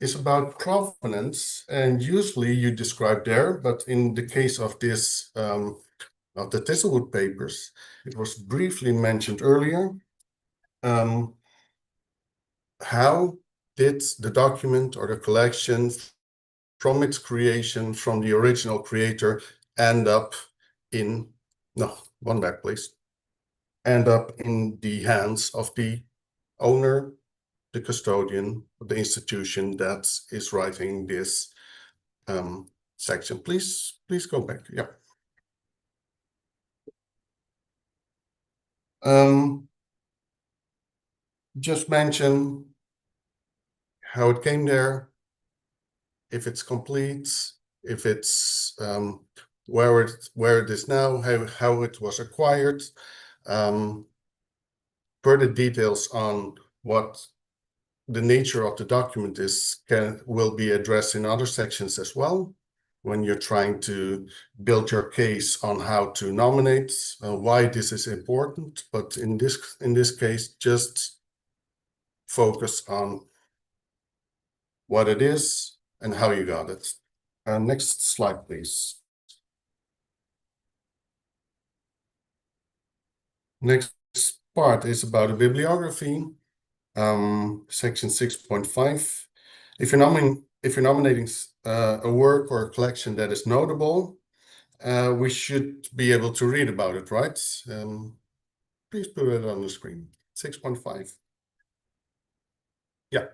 is about provenance, and usually you describe there, but in the case of this, of the Thistlewood papers, it was briefly mentioned earlier. How did the document or the collection from its creation, from the original creator, end up in, no, one back please, end up in the hands of the owner, the custodian, the institution that is writing this section. Please go back. Yeah. Just mention how it came there, if it's complete, if it's where it is now, how it was acquired. Further details on what the nature of the document is will be addressed in other sections as well, when you're trying to build your case on how to nominate, why this is important. But in this case, just focus on what it is and how you got it. Next slide, please. Next part is about a bibliography, section 6.5. If you're nominating a work or a collection that is notable, we should be able to read about it, right? Please put it on the screen. 6.5. Yeah.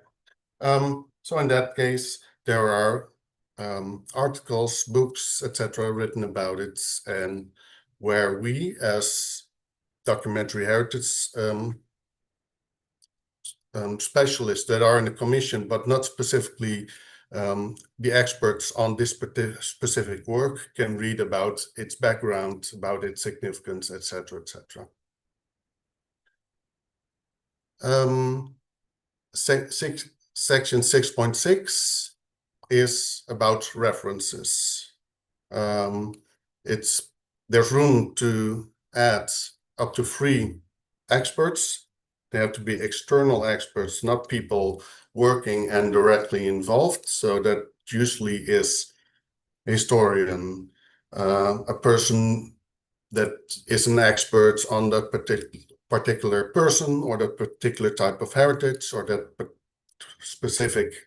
So in that case, there are articles, books, etc., written about it, and where we, as documentary heritage specialists that are in the commission, but not specifically the experts on this specific work, can read about its background, about its significance, etc., etc. Section 6.6 is about references. There's room to add up to 3 experts. They have to be external experts, not people working and directly involved. So that usually is a historian, a person that is an expert on that particular person or that particular type of heritage or that specific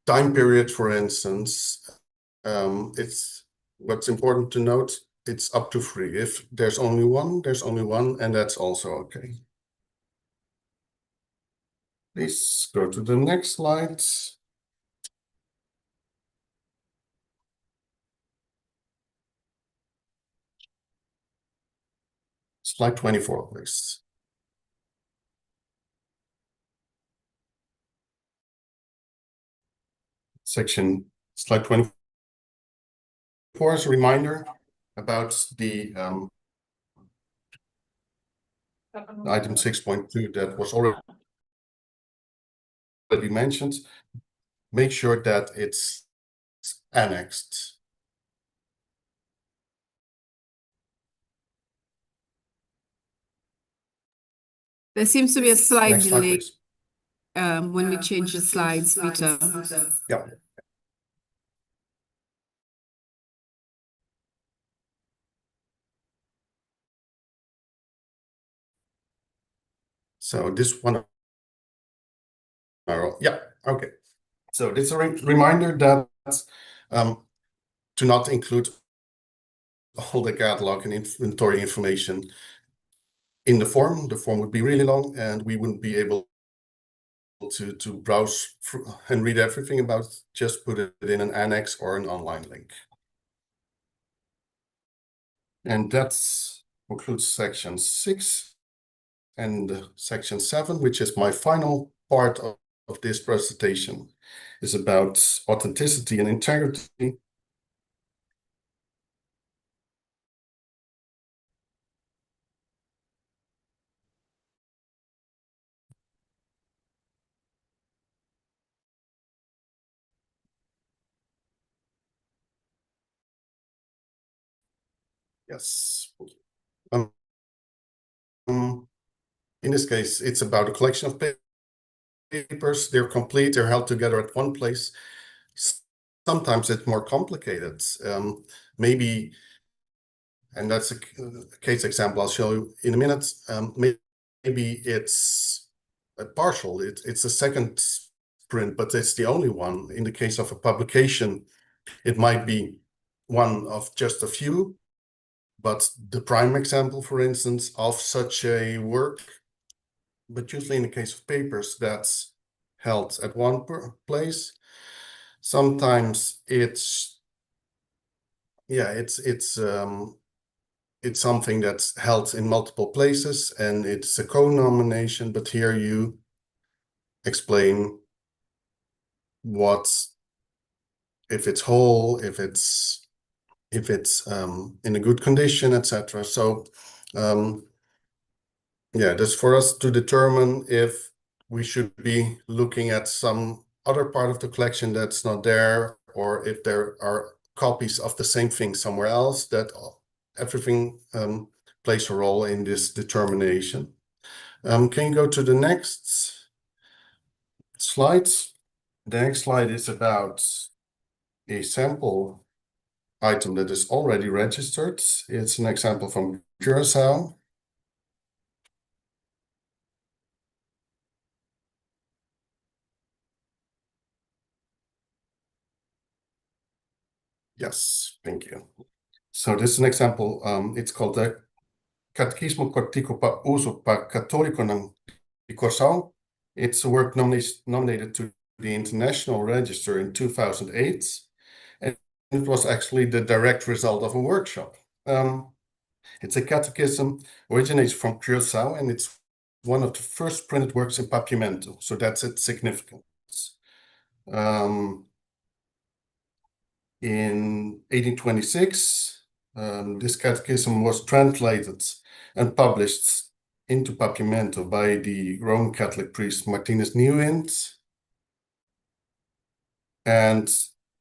time period, for instance. It's what's important to note, it's up to 3. If there's only one, there's only one, and that's also okay. Please go to the next slide. Slide 24, please. Slide 24 is a reminder about the item 6.2 that was already already mentioned, make sure that it's annexed. There seems to be a slight Next slide, delay please. when we change the slides, Peter. Yeah. So this one, yeah, okay. So this is a reminder that to not include all the catalog and inventory information in the form. The form would be really long, and we wouldn't be able to browse and read everything about it. Just put it in an annex or an online link. And that concludes section 6 and section 7, which is my final part of this presentation, is about authenticity and integrity. Yes. In this case, it's about a collection of papers. They're complete, they're held together at one place. Sometimes it's more complicated. Maybe, and that's a case example I'll show you in a minute. Maybe it's a partial, it's a second print, but it's the only one. In the case of a publication, it might be one of just a few, but the prime example, for instance, of such a work. But usually in the case of papers, that's held at one place. Sometimes it's something that's held in multiple places and it's a co-nomination, but here you explain if it's whole, if it's in a good condition, etc. So yeah, that's for us to determine if we should be looking at some other part of the collection that's not there, or if there are copies of the same thing somewhere else. That everything plays a role in this determination. Can you go to the next slide? The next slide is about a sample item that is already registered. It's an example from Curacao. Yes, thank you. So this is an example. It's called the Catequismo Cortico pa Uso pa Católico de Corsão. It's a work nominated to the International Register in 2008. And it was actually the direct result of a workshop. It's a catechism, originates from Curacao, and it's one of the first printed works in Papiamento. So that's its significance. In 1826, this catechism was translated and published into Papiamento by the Roman Catholic priest Martinez Nieuwint. And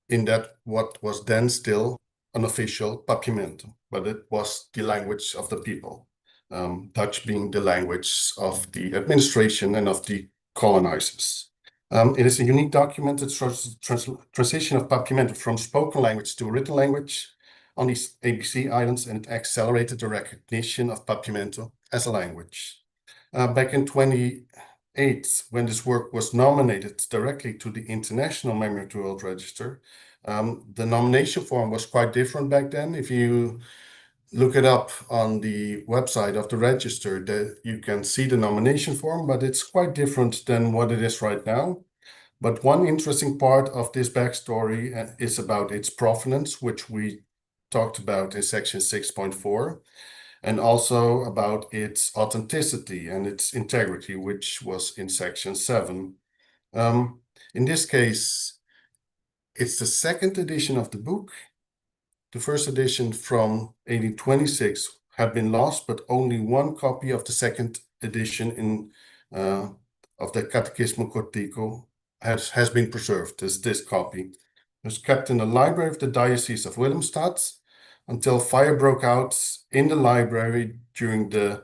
in that, what was then still unofficial Papiamento, but it was the language of the people, Dutch being the language of the administration and of the colonizers. It is a unique document that shows the transition of Papiamento from spoken language to written language on these ABC islands, and it accelerated the recognition of Papiamento as a language. Back in 2008, when this work was nominated directly to the International Memory of the World Register, the nomination form was quite different back then. If you look it up on the website of the register, that you can see the nomination form, but it's quite different than what it is right now. But one interesting part of this backstory is about its provenance, which we talked about in section 6.4, and also about its authenticity and its integrity, which was in section 7. In this case, it's the second edition of the book. The first edition from 1826 had been lost, but only one copy of the second edition of the Catequismo Cortico has been preserved. This copy. It was kept in the library of the Diocese of Willemstad until fire broke out in the library during the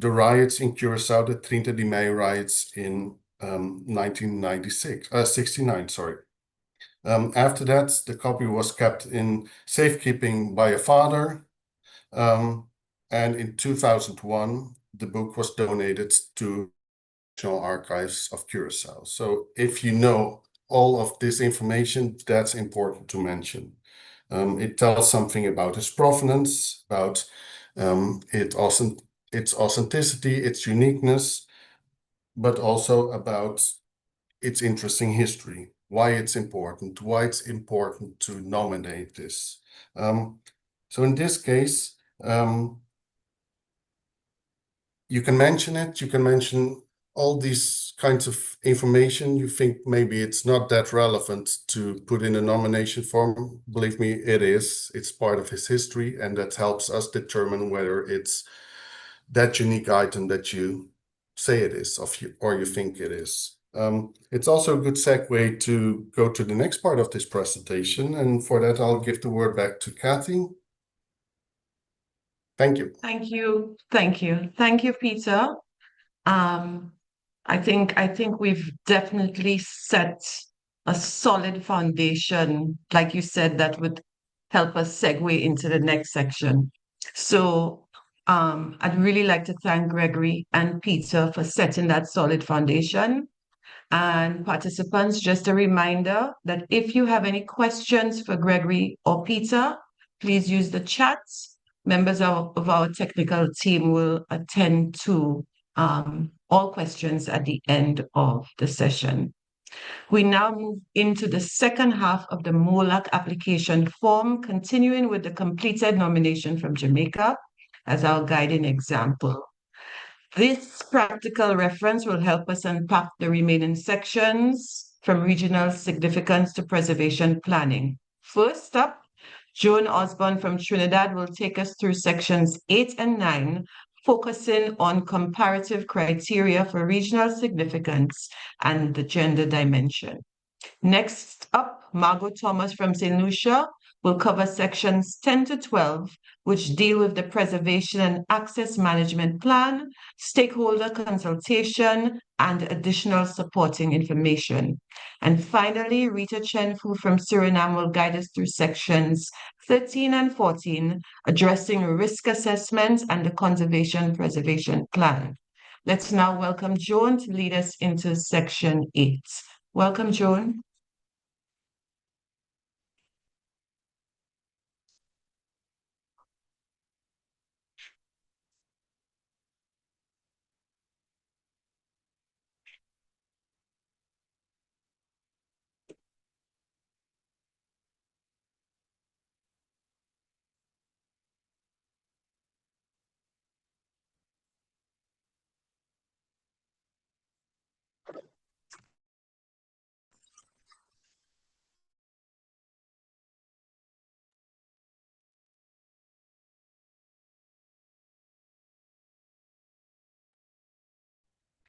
riots in Curacao, the 30 de Maio riots in 69, sorry. After that, the copy was kept in safekeeping by a father, and in 2001, the book was donated to National Archives of Curacao. So if you know all of this information, that's important to mention. It tells something about its provenance, about its authenticity, its uniqueness, but also about its interesting history, why it's important to nominate this. So in this case, you can mention it, you can mention all these kinds of information. You think maybe it's not that relevant to put in a nomination form. Believe me, it is. It's part of his history, and that helps us determine whether it's that unique item that you say it is, or you think it is. It's also a good segue to go to the next part of this presentation, and for that, I'll give the word back to Kathy. Thank you. Thank you. Thank you. Thank you, Peter. I think we've definitely set a solid foundation, like you said, that would help us segue into the next section. So I'd really like to thank Gregory and Peter for setting that solid foundation. And participants, just a reminder that if you have any questions for Gregory or Peter, please use the chat. Members of our technical team will attend to all questions at the end of the session. We now move into the second half of the MoWLAC application form, continuing with the completed nomination from Jamaica as our guiding example. This practical reference will help us unpack the remaining sections from regional significance to preservation planning. First up, Joan Osborne from Trinidad will take us through sections 8 and 9, focusing on comparative criteria for regional significance and the gender dimension. Next up, Margot Thomas from St. Lucia will cover sections 10 to 12, which deal with the preservation and access management plan, stakeholder consultation, and additional supporting information. And finally, Rita Chenfu from Suriname will guide us through sections 13 and 14, addressing risk assessment and the conservation preservation plan. Let's now welcome Joan to lead us into section 8. Welcome, Joan.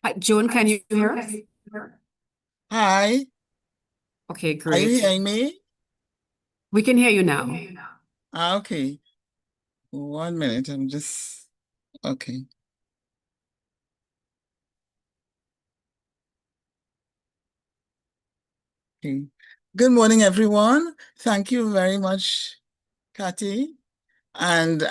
Hi, Joan, can you hear us? Hi, Okay, are you great. hearing me? We can hear you now. Okay. 1 minute, I'm just, okay. Okay. Good morning, everyone. Thank you very much, Kathy. And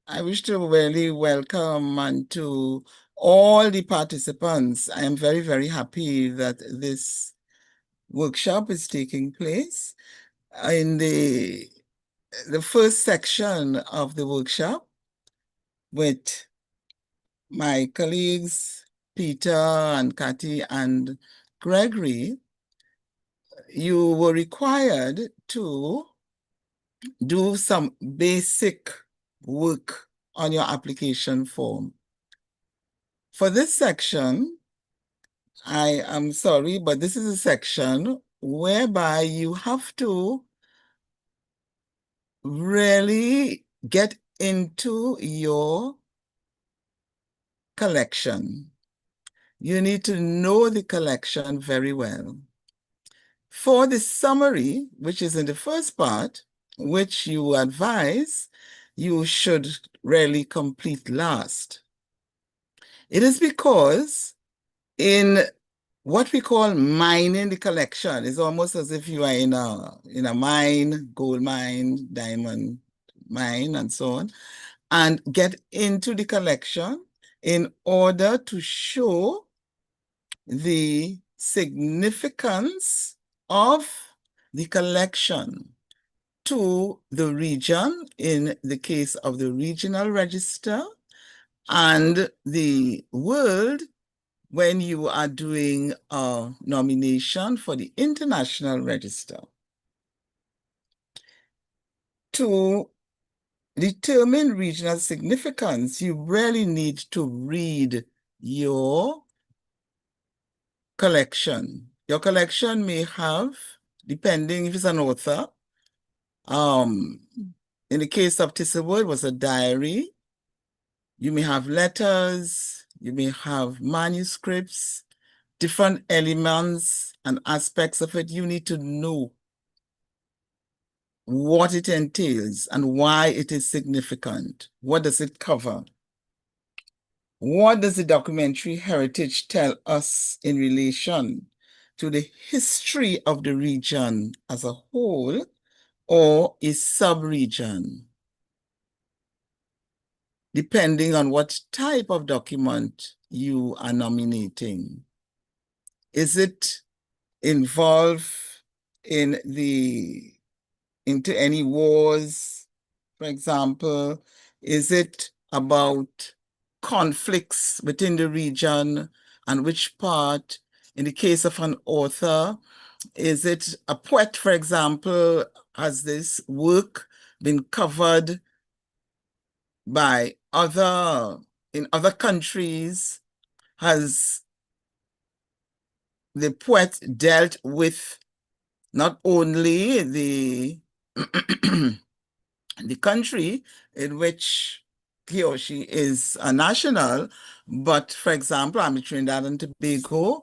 I wish to really welcome and to all the participants. I am very, very happy that this workshop is taking place. In the first section of the workshop with my colleagues, Peter and Kathy and Gregory, you were required to do some basic work on your application form. For this section, I am sorry, but this is a section whereby you have to really get into your collection. you need to know the collection very well. For the summary, which is in the first part, which you advise you should really complete last. It is because in what we call mining the collection, is almost as if you are in a mine, gold mine, diamond mine, and so on, and get into the collection in order to show the significance of the collection to the region, in the case of the regional register, and the world when you are doing a nomination for the international register. To determine regional significance, you really need to read your collection. Your collection may have, depending if it's an author, in the case of Tisselwood, it was a diary. You may have letters, you may have manuscripts, different elements and aspects of it. You need to know what it entails and why it is significant. What does it cover? What does the documentary heritage tell us in relation to the history of the region as a whole or a sub-region? Depending on what type of document you are nominating. Is it involved into any wars, for example? Is it about conflicts within the region and which part? In the case of an author, is it a poet, for example? Has this work been covered by in other countries? Has the poet dealt with not only the the country in which he or she is a national, but for example, I'm in Trinidad and Tobago,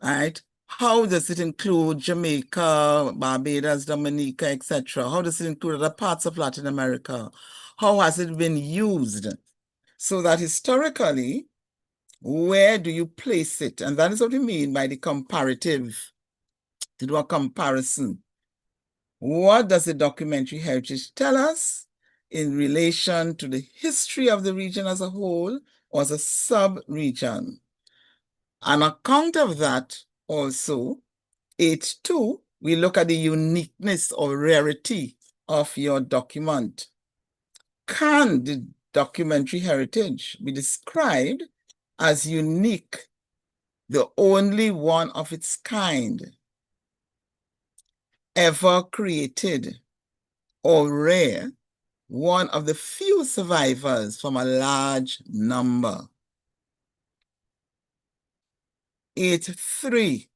right? How does it include Jamaica, Barbados, Dominica, etc.? How does it include other parts of Latin America? How has it been used? So that historically, where do you place it? And that is what we mean by the comparative, to do a comparison. What does the documentary heritage tell us in relation to the history of the region as a whole or as a sub-region? On account of that also, 8.2, we look at the uniqueness or rarity of your document. Can the documentary heritage be described as unique, the only one of its kind ever created, or rare, one of the few survivors from a large number? 8.3,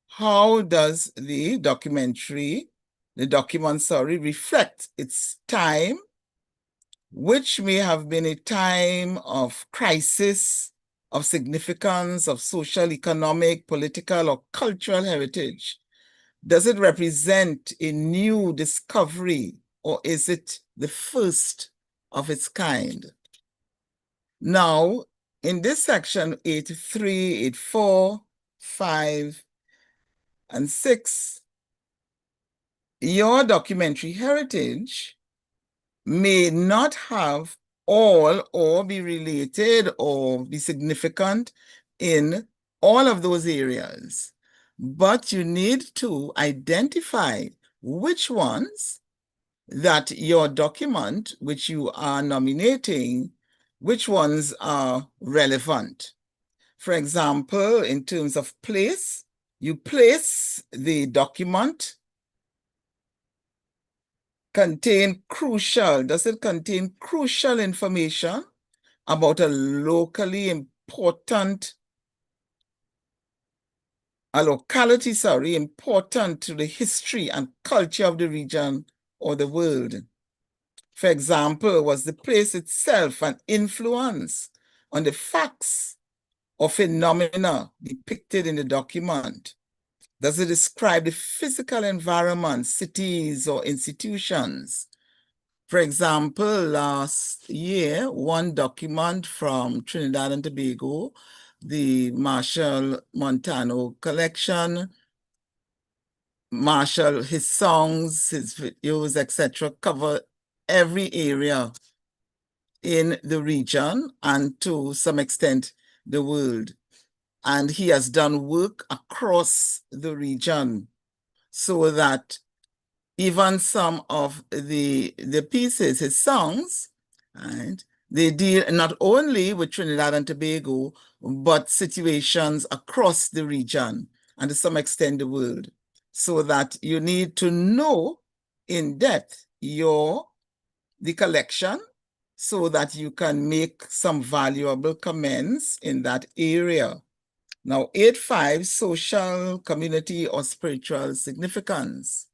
how does the document, reflect its time, which may have been a time of crisis, of significance, of social, economic, political, or cultural heritage? Does it represent a new discovery, or is it the first of its kind? Now, in this section, 8.3, 8.4, 5, and 6, your documentary heritage may not have all or be related or be significant in all of those areas, but you need to identify which ones that your document, which you are nominating, which ones are relevant. For example, in terms of place, you place the document does it contain crucial information about a locality important to the history and culture of the region or the world? For example, was the place itself an influence on the facts or phenomena depicted in the document? Does it describe the physical environment, cities, or institutions? For example, last year, one document from Trinidad and Tobago, the Marshall Montano collection, Marshall, his songs, his videos, etc., cover every area in the region and to some extent the world. And he has done work across the region so that even some of the pieces, his songs, right, they deal not only with Trinidad and Tobago, but situations across the region and to some extent the world. So that you need to know in depth the collection so that you can make some valuable comments in that area. Now, 8.5, social, community, or spiritual significance.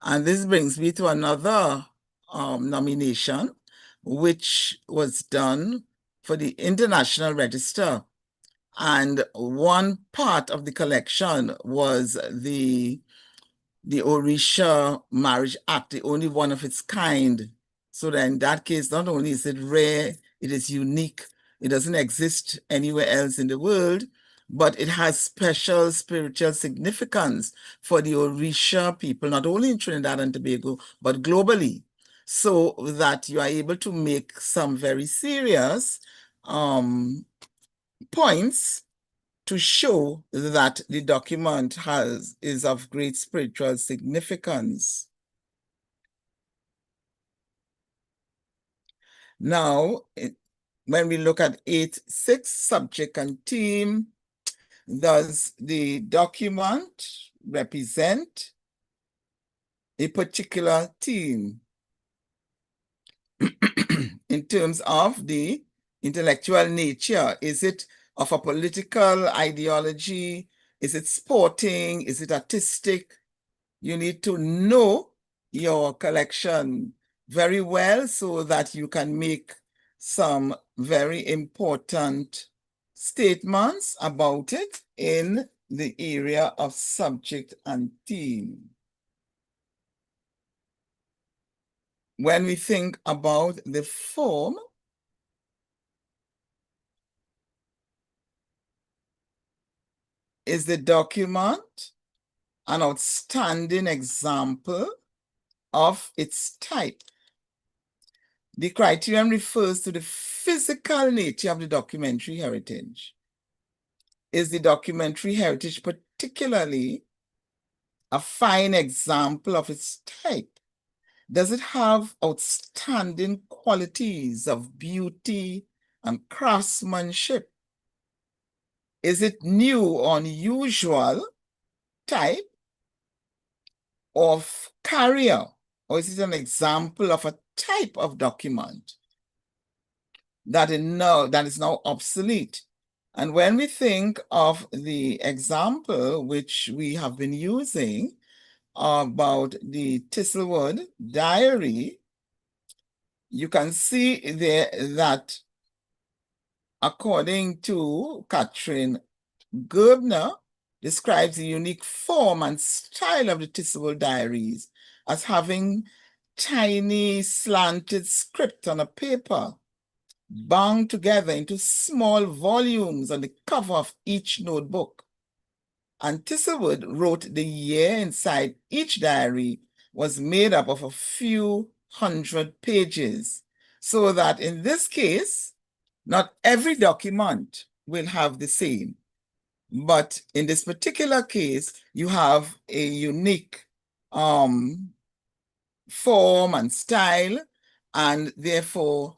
And this brings me to another nomination, which was done for the International Register. And one part of the collection was the Orisha Marriage Act, the only one of its kind. So that in that case, not only is it rare, it is unique, it doesn't exist anywhere else in the world, but it has special spiritual significance for the Orisha people, not only in Trinidad and Tobago, but globally, so that you are able to make some very serious points to show that the document is of great spiritual significance. Now, when we look at 8.6, subject and theme, does the document represent a particular theme in terms of the intellectual nature? Is it of a political ideology? Is it sporting? Is it artistic? You need to know your collection very well so that you can make some very important statements about it in the area of subject and theme. When we think about the form, is the document an outstanding example of its type? The criterion refers to the physical nature of the documentary heritage. Is the documentary heritage particularly a fine example of its type? Does it have outstanding qualities of beauty and craftsmanship? Is it new or unusual type of carrier, or is it an example of a type of document that is now obsolete? And when we think of the example which we have been using about the Thistlewood diary, you can see there that according to Catherine Gerbner, describes the unique form and style of the Thistlewood diaries as having tiny slanted script on a paper bound together into small volumes on the cover of each notebook. And Thistlewood wrote the year inside each diary was made up of a few hundred pages, so that in this case, not every document will have the same. But in this particular case, you have a unique form and style, and therefore,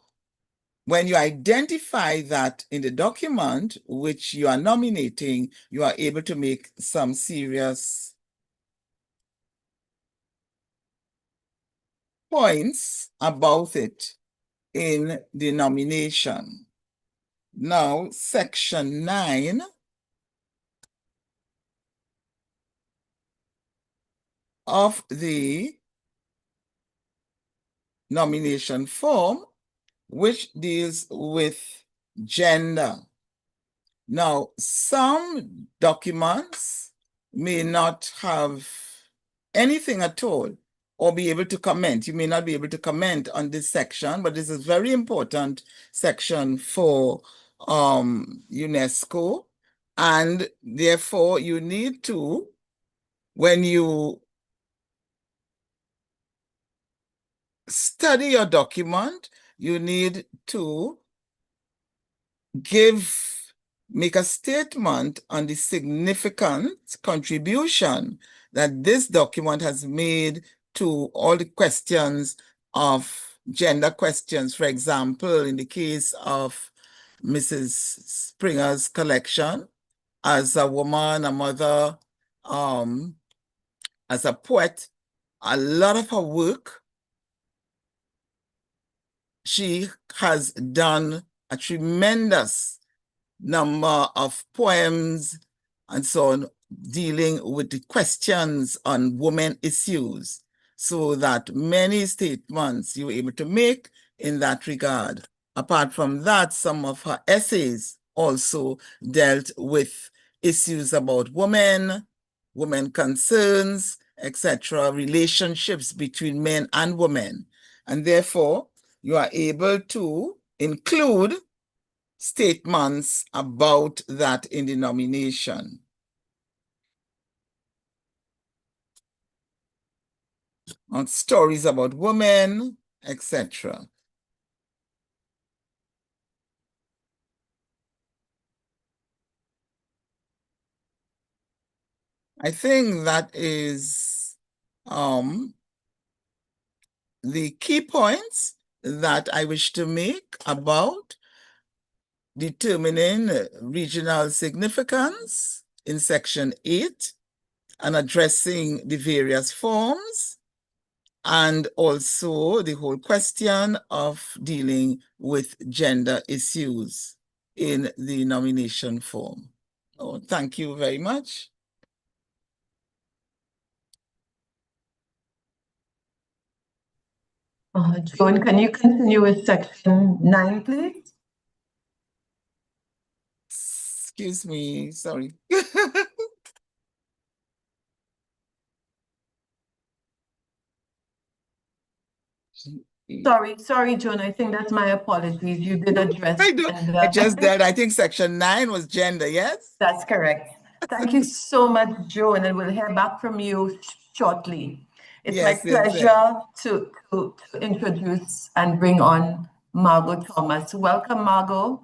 when you identify that in the document which you are nominating, you are able to make some serious points about it in the nomination. Now, section 9 of the nomination form, which deals with gender. Now, some documents may not have anything at all or be able to comment. You may not be able to comment on this section, but this is a very important section for UNESCO. And therefore, you need to, when you study your document, you need to make a statement on the significant contribution that this document has made to all the questions of gender questions. For example, in the case of Mrs. Springer's collection, as a woman, a mother, as a poet, a lot of her work, she has done a tremendous number of poems and so on, dealing with the questions on women issues, so that many statements you were able to make in that regard. Apart from that, some of her essays also dealt with issues about women, women concerns, etc., relationships between men and women. And therefore, you are able to include statements about that in the nomination. On stories about women, etc. I think that is the key points that I wish to make about determining regional significance in section 8 and addressing the various forms, and also the whole question of dealing with gender issues in the nomination form. Oh, thank you very much. Joan, can you continue with section 9, please? Excuse me, sorry. Sorry, Joan, I think that's my apologies. You did address gender. I just did. I think section 9 was gender, yes? That's correct. Thank you so much, Joan, and we'll hear back from you shortly. It's my pleasure to introduce and bring on Margot Thomas. Welcome, Margot.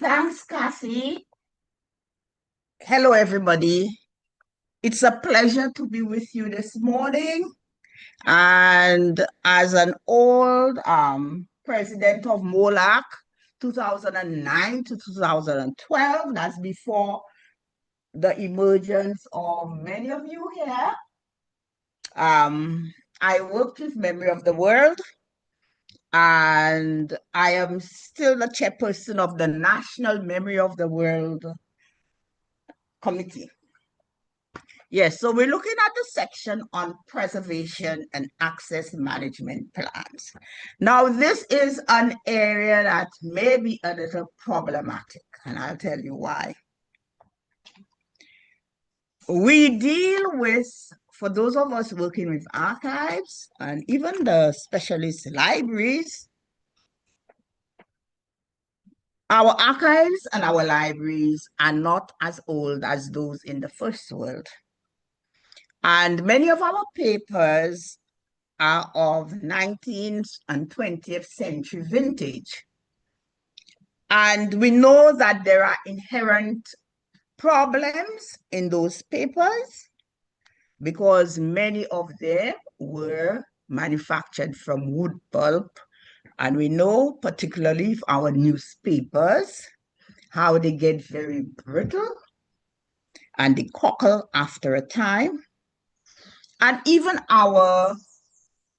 Thanks, Cassie. Hello, everybody. It's a pleasure to be with you this morning. And as an old president of MoWLAC, 2009 to 2012, that's before the emergence of many of you here. I worked with Memory of the World, and I am still the chairperson of the National Memory of the World Committee. Yes, so we're looking at the section on preservation and access management plans. Now, this is an area that may be a little problematic, and I'll tell you why. We deal with, for those of us working with archives and even the specialist libraries, our archives and our libraries are not as old as those in the first world. And many of our papers are of 19th and 20th century vintage. And we know that there are inherent problems in those papers because many of them were manufactured from wood pulp. And we know, particularly for our newspapers, how they get very brittle and they cockle after a time. And even our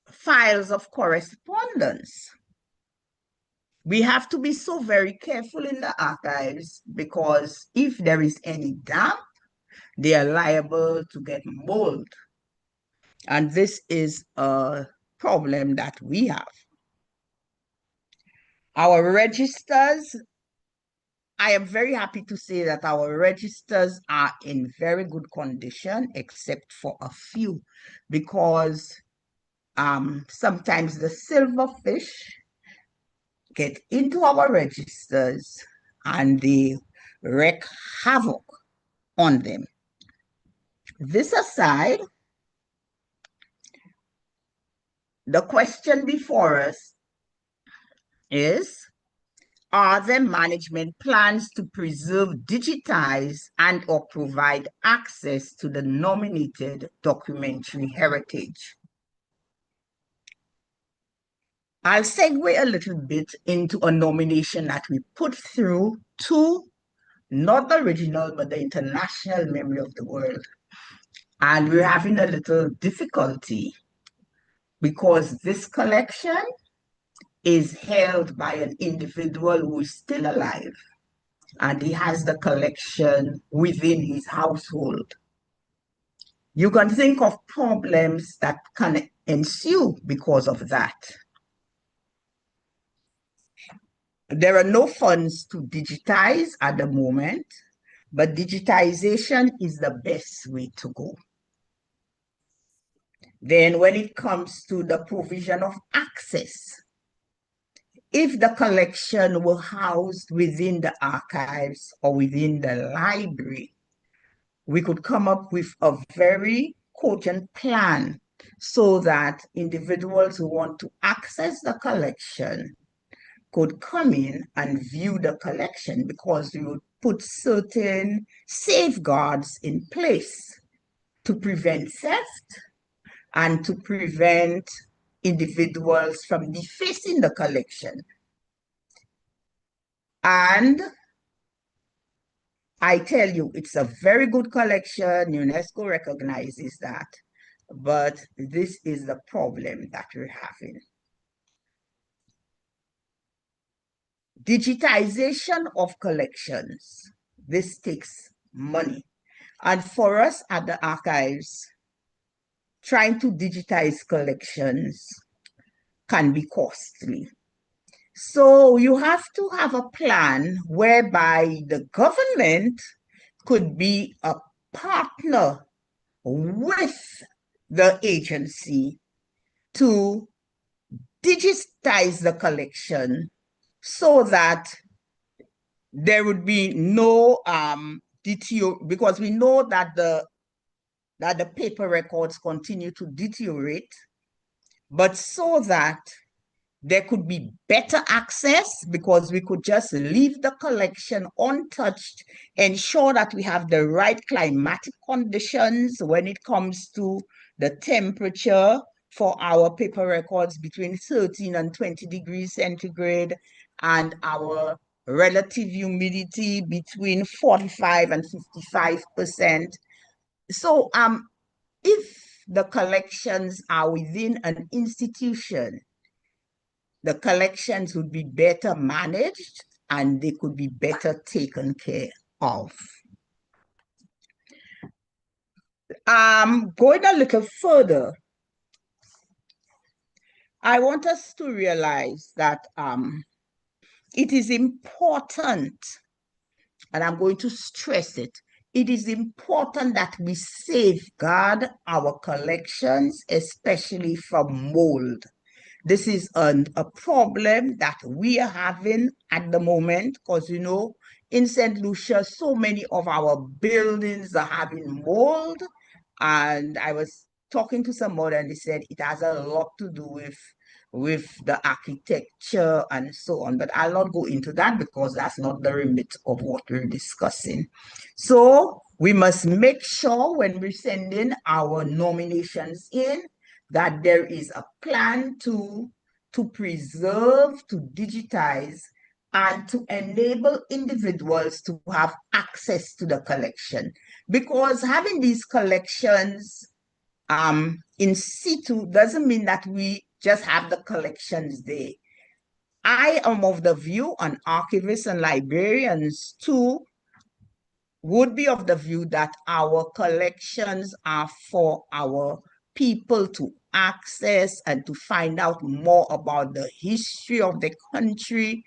files of correspondence. We have to be so very careful in the archives because if there is any damp, they are liable to get mold. And this is a problem that we have. Our registers, I am very happy to say that our registers are in very good condition, except for a few, because sometimes the silverfish get into our registers and they wreak havoc on them. This aside, the question before us is, are there management plans to preserve, digitize, and or provide access to the nominated documentary heritage? I'll segue a little bit into a nomination that we put through to not the original, but the International Memory of the World. And we're having a little difficulty because this collection is held by an individual who is still alive, and he has the collection within his household. You can think of problems that can ensue because of that. There are no funds to digitize at the moment, but digitization is the best way to go. Then when it comes to the provision of access, if the collection were housed within the archives or within the library, we could come up with a very cogent plan so that individuals who want to access the collection could come in and view the collection, because we would put certain safeguards in place to prevent theft and to prevent individuals from defacing the collection. And I tell you, it's a very good collection. UNESCO recognizes that, but this is the problem that we're having. Digitization of collections. This takes money. And for us at the archives, trying to digitize collections can be costly. So you have to have a plan whereby the government could be a partner with the agency to digitize the collection so that there would be no deterioration, because we know that the paper records continue to deteriorate, but so that there could be better access, because we could just leave the collection untouched, ensure that we have the right climatic conditions when it comes to the temperature for our paper records between 13 and 20 degrees centigrade, and our relative humidity between 45 and 55%. So if the collections are within an institution, the collections would be better managed and they could be better taken care of. Going a little further, I want us to realize that it is important, and I'm going to stress it, it is important that we safeguard our collections, especially from mold. This is a problem that we are having at the moment, because, you know, in St. Lucia, so many of our buildings are having mold. And I was talking to someone and they said it has a lot to do with the architecture and so on. But I'll not go into that because that's not the remit of what we're discussing. So we must make sure when we're sending our nominations in that there is a plan to preserve, to digitize, and to enable individuals to have access to the collection. Because having these collections in situ doesn't mean that we just have the collections there. I am of the view, and archivists and librarians too would be of the view, that our collections are for our people to access and to find out more about the history of the country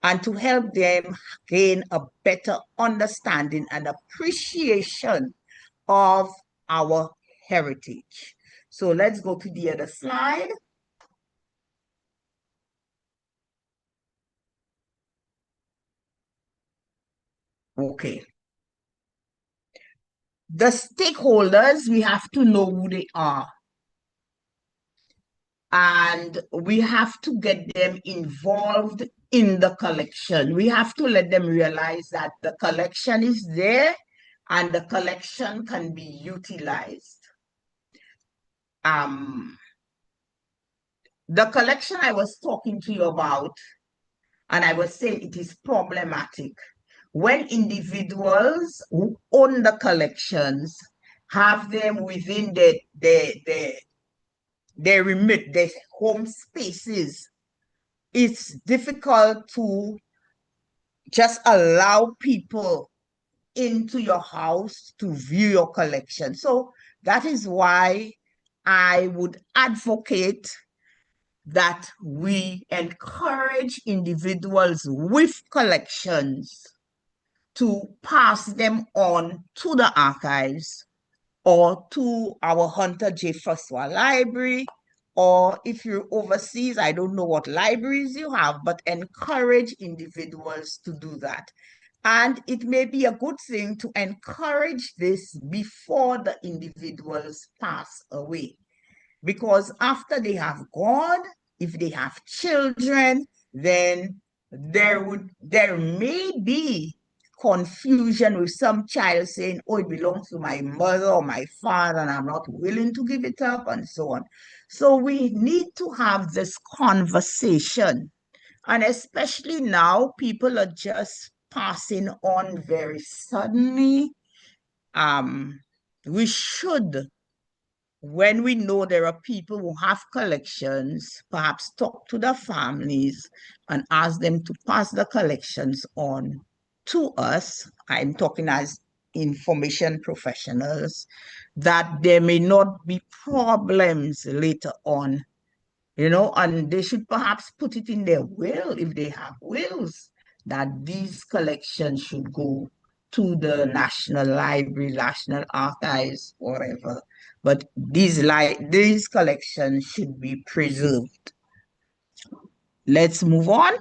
and to help them gain a better understanding and appreciation of our heritage. So let's go to the other slide. Okay. The stakeholders, we have to know who they are. And we have to get them involved in the collection. We have to let them realize that the collection is there and the collection can be utilized. The collection I was talking to you about, and I was saying it is problematic when individuals who own the collections have them within their remit, their home spaces. It's difficult to just allow people into your house to view your collection. So that is why I would advocate that we encourage individuals with collections to pass them on to the archives or to our Hunter J. Francois Library, or if you're overseas, I don't know what libraries you have, but encourage individuals to do that. And it may be a good thing to encourage this before the individuals pass away. Because after they have gone, if they have children, then there may be confusion with some child saying, oh, it belongs to my mother or my father, and I'm not willing to give it up, and so on. So we need to have this conversation. And especially now, people are just passing on very suddenly. We should, when we know there are people who have collections, perhaps talk to the families and ask them to pass the collections on to us. I'm talking as information professionals, that there may not be problems later on, you know, and they should perhaps put it in their will, if they have wills, that these collections should go to the National Library, National Archives, whatever. But these collections should be preserved. Let's move on.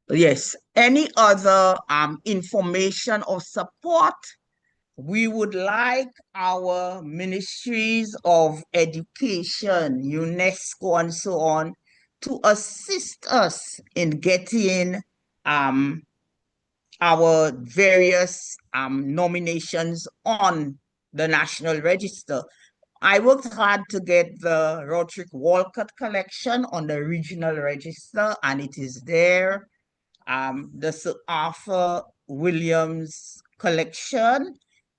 Yes, any other information or support? We would like our ministries of education, UNESCO, and so on, to assist us in getting our various nominations on the National Register. I worked hard to get the Roderick Walcott collection on the regional register, and it is there. The Sir Arthur Williams collection,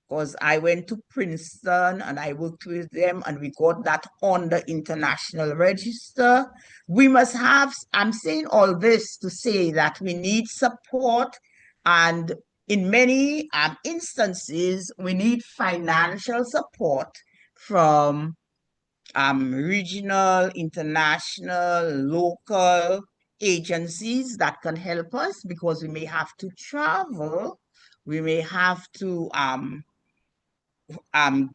because I went to Princeton and I worked with them and we got that on the international register. We must have, I'm saying all this to say that we need support, and in many instances, we need financial support from regional, international, local agencies that can help us, because we may have to travel, we may have to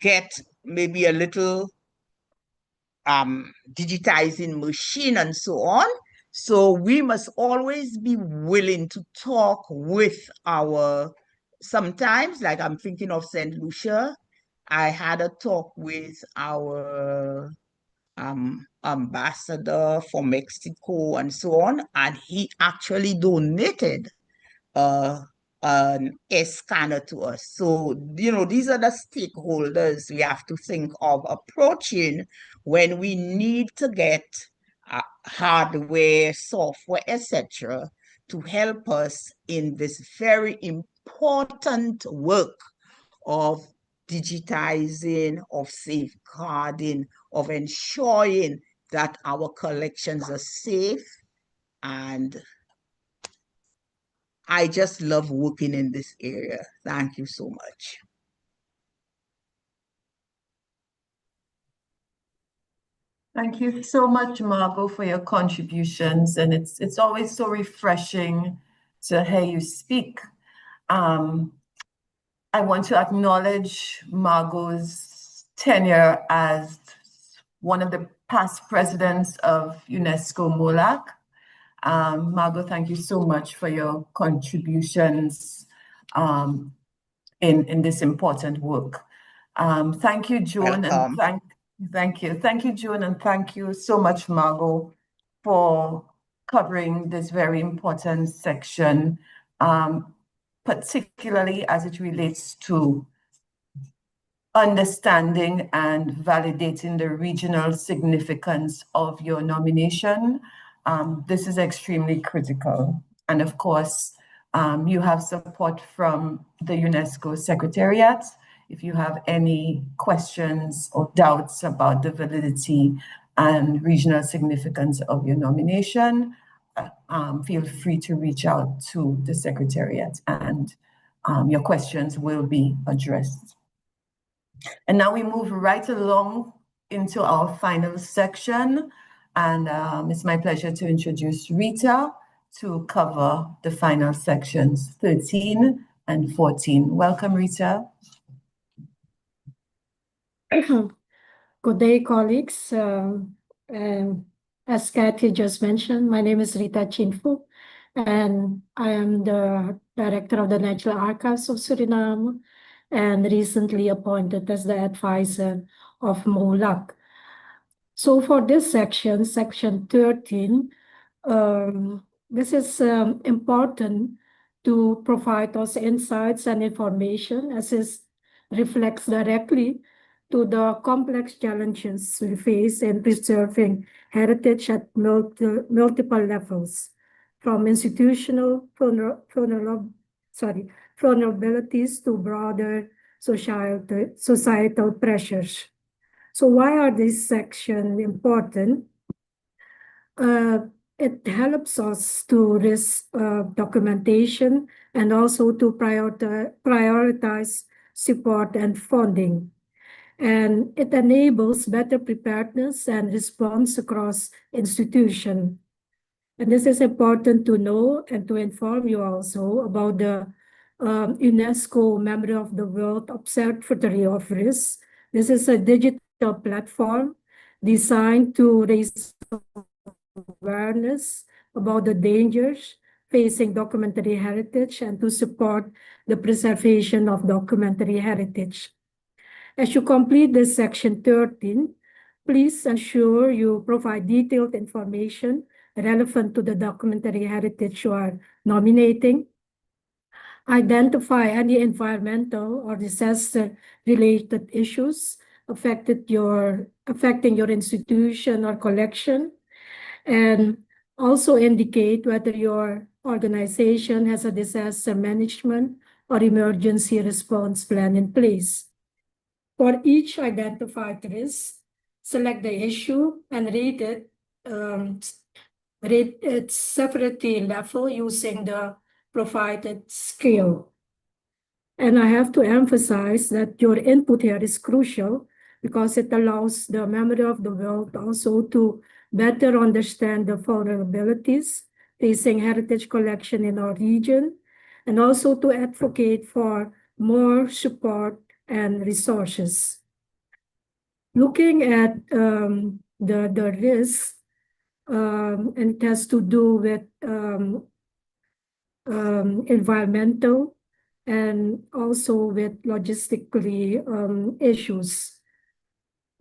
get maybe a little digitizing machine and so on. So we must always be willing to talk with our, sometimes, like I'm thinking of St. Lucia, I had a talk with our ambassador for Mexico and so on, and he actually donated an scanner to us. So, you know, these are the stakeholders we have to think of approaching when we need to get hardware, software, etc., to help us in this very important work of digitizing, of safeguarding, of ensuring that our collections are safe and I just love working in this area. Thank you so much. Thank you so much, Margot, for your contributions. And it's always so refreshing to hear you speak. I want to acknowledge Margot's tenure as one of the past presidents of UNESCO MoWLAC. Margot, thank you so much for your contributions in this important work. Thank you, Joan, and thank you, Joan, and thank you so much, Margot, for covering this very important section, particularly as it relates to understanding and validating the regional significance of your nomination. This is extremely critical. And of course, you have support from the UNESCO Secretariat. If you have any questions or doubts about the validity and regional significance of your nomination, feel free to reach out to the Secretariat and your questions will be addressed. And now we move right along into our final section. And it's my pleasure to introduce Rita to cover the final sections 13 and 14. Welcome, Rita. Good day, colleagues. As Kathy just mentioned, my name is Rita Chinfu, and I am the Director of the National Archives of Suriname and recently appointed as the advisor of MoWLAC. So for this section, section 13, this is important to provide us insights and information as it reflects directly to the complex challenges we face in preserving heritage at multiple levels, from institutional vulnerabilities to broader societal pressures. So why are these sections important? It helps us to risk documentation and also to prioritize support and funding. And it enables better preparedness and response across institutions. And this is important to know and to inform you also about the UNESCO Memory of the World Observatory of Risk. This is a digital platform designed to raise awareness about the dangers facing documentary heritage and to support the preservation of documentary heritage. As you complete this section 13, please ensure you provide detailed information relevant to the documentary heritage you are nominating. Identify any environmental or disaster-related issues affecting your institution or collection, and also indicate whether your organization has a disaster management or emergency response plan in place. For each identified risk, select the issue and rate its severity level using the provided scale. And I have to emphasize that your input here is crucial because it allows the Memory of the World also to better understand the vulnerabilities facing heritage collection in our region, and also to advocate for more support and resources. Looking at the risks, and it has to do with environmental and also with logistically issues.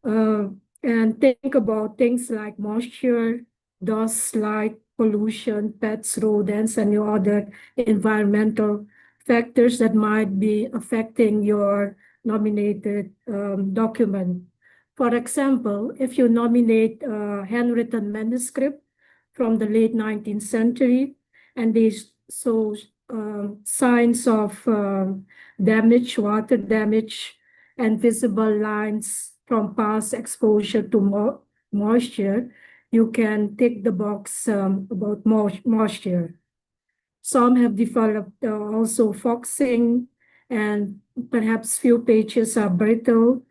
And think about things like moisture, dust, light, pollution, pets, rodents, and your other environmental factors that might be affecting your nominated document. For example, if you nominate a handwritten manuscript from the late 19th century and they show signs of damage, water damage, and visible lines from past exposure to moisture, you can tick the box about moisture. Some have developed also foxing, and perhaps few pages are brittle.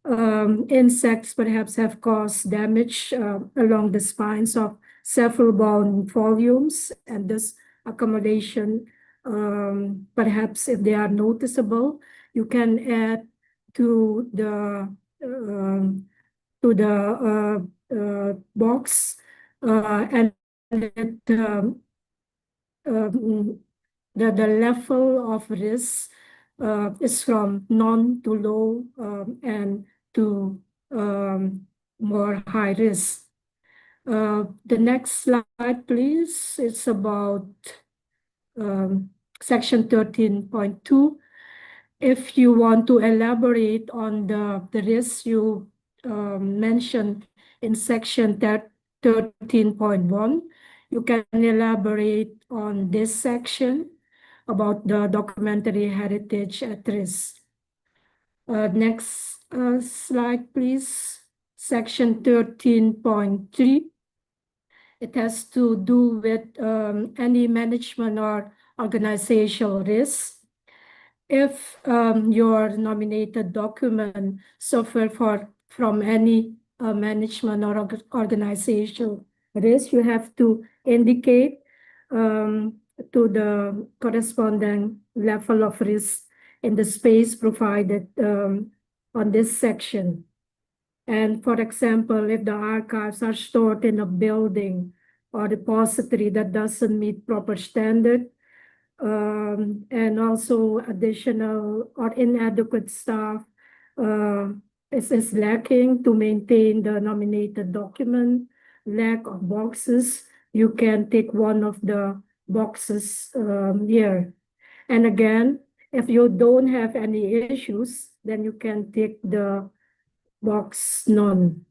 Insects perhaps have caused damage along the spines of several bone volumes, and this accumulation, perhaps if they are noticeable, you can add to the box, and it, the level of risk is from none to low and to more high risk. The next slide, please. It's about section 13.2. If you want to elaborate on the risks you mentioned in section 13.1, you can elaborate on this section about the documentary heritage at risk. Next slide, please. Section 13.3. It has to do with any management or organizational risk. If your nominated document suffer from any management or organizational risk, you have to indicate to the corresponding level of risk in the space provided on this section. And for example, if the archives are stored in a building or repository that doesn't meet proper standard, and also additional or inadequate staff is lacking to maintain the nominated document, lack of boxes, you can take one of the boxes here. And again, if you don't have any issues, then you can take the box none.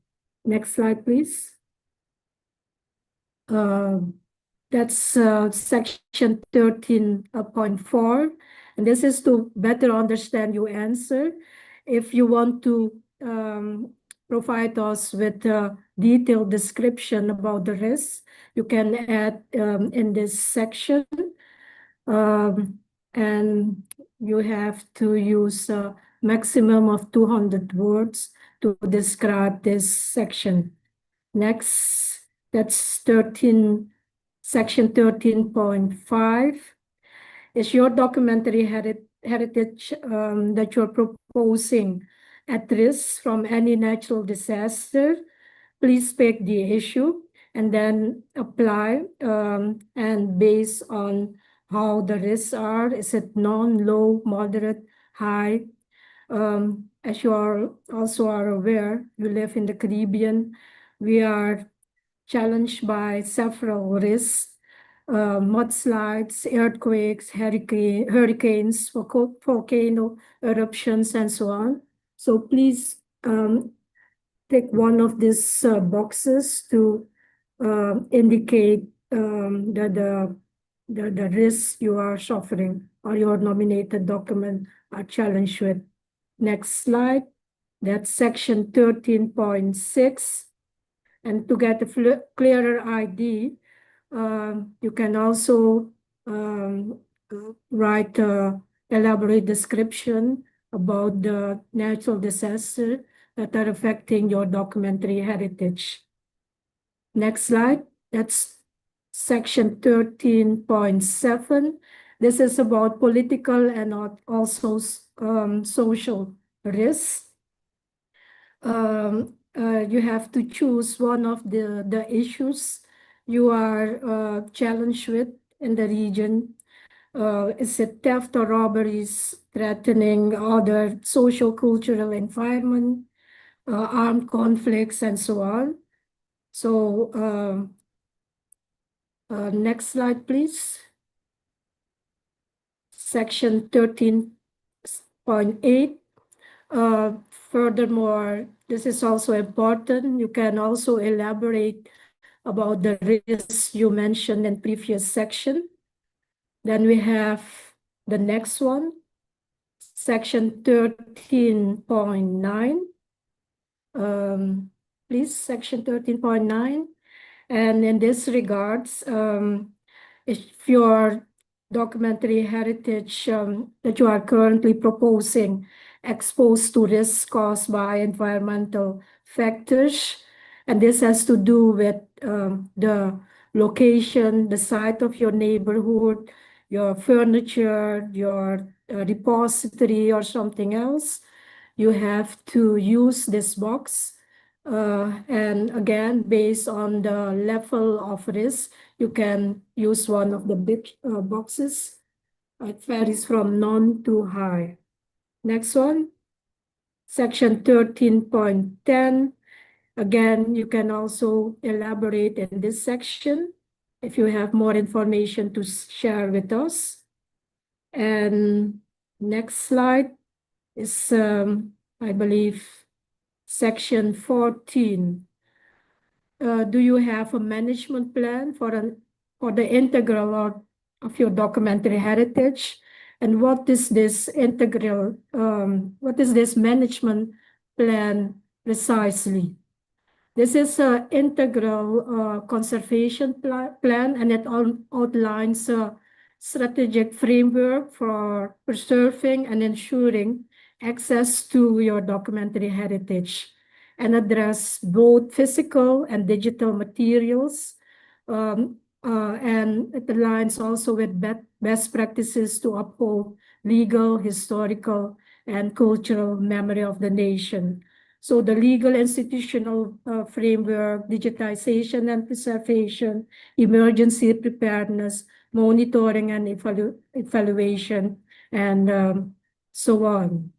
Next slide, please. That's section 13.4. And this is to better understand your answer. If you want to provide us with a detailed description about the risks, you can add in this section. And you have to use a maximum of 200 words to describe this section. Next, that's section 13.5. Is your documentary heritage that you're proposing at risk from any natural disaster? Please pick the issue and then apply, and based on how the risks are, is it non, low, moderate, high? As you also are aware, you live in the Caribbean. We are challenged by several risks, mudslides, earthquakes, hurricanes, volcano eruptions, and so on. So please take one of these boxes to indicate the risks you are suffering or your nominated document are challenged with. Next slide. That's section 13.6. And to get a clearer idea, you can also write an elaborate description about the natural disaster that are affecting your documentary heritage. Next slide. That's section 13.7. This is about political and also social risks. You have to choose one of the issues you are challenged with in the region. Is it theft or robberies threatening other social cultural environment, armed conflicts, and so on? So next slide, please. Section 13.8. Furthermore, this is also important. You can also elaborate about the risks you mentioned in previous section. Then we have the next one, section 13.9. Please, section 13.9. And in this regards, if your documentary heritage that you are currently proposing exposed to risks caused by environmental factors. And this has to do with the location, the site of your neighborhood, your furniture, your repository or something else. You have to use this box. And again, based on the level of risk, you can use one of the big boxes. It varies from none to high. Next one, section 13.10. Again, you can also elaborate in this section if you have more information to share with us. And next slide is, I believe, section 14. Do you have a management plan for the integral of your documentary heritage? And what is this integral, what is this management plan precisely? This is an integral conservation plan, and it outlines a strategic framework for preserving and ensuring access to your documentary heritage, and address both physical and digital materials. And it aligns also with best practices to uphold legal, historical, and cultural memory of the nation. So the legal institutional framework, digitization and preservation, emergency preparedness, monitoring and evaluation, and so on.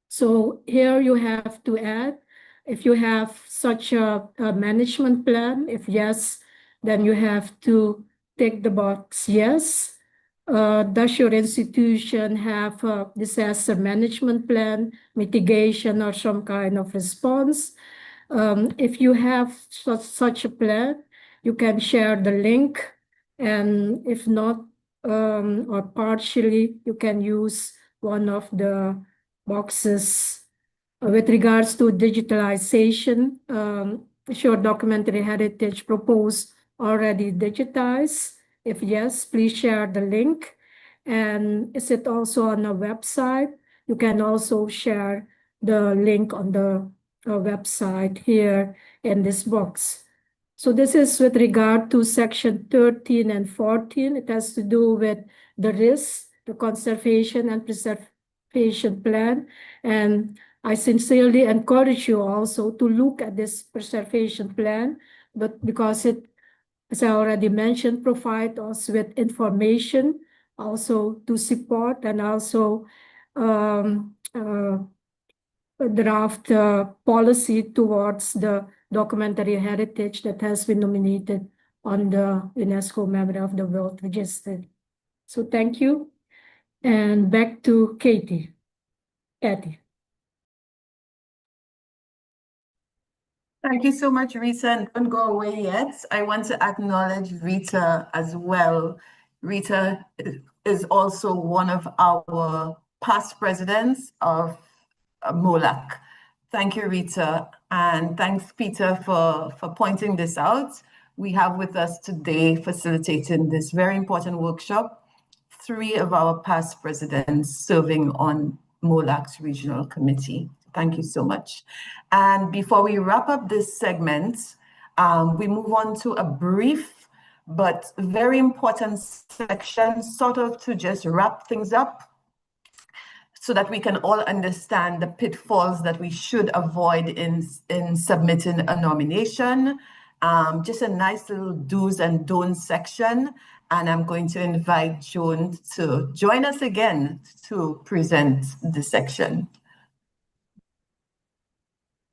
So here you have to add, if you have such a management plan, if yes, then you have to tick the box yes. Does your institution have a disaster management plan, mitigation, or some kind of response? If you have such a plan, you can share the link, and if not, or partially, you can use one of the boxes. With regards to digitalization, is your documentary heritage proposed already digitized? If yes, please share the link. And is it also on a website? You can also share the link on the website here in this box. So this is with regard to section 13 and 14. It has to do with the risks, the conservation and preservation plan. And I sincerely encourage you also to look at this preservation plan, but because it, as I already mentioned, provide us with information also to support, and also draft policy towards the documentary heritage that has been nominated on the UNESCO Memory of the World Register. So thank you. And back to Kathy. Thank you so much, Rita, and don't go away yet. I want to acknowledge Rita as well. Rita is also one of our past presidents of MoWLAC. Thank you, Rita, and thanks, Peter, for pointing this out. We have with us today, facilitating this very important workshop, 3 of our past presidents serving on MoWLAC's regional committee. Thank you so much. And before we wrap up this segment, we move on to a brief but very important section, sort of to just wrap things up so that we can all understand the pitfalls that we should avoid in submitting a nomination. Just a nice little do's and don'ts section. And I'm going to invite Joan to join us again to present the section.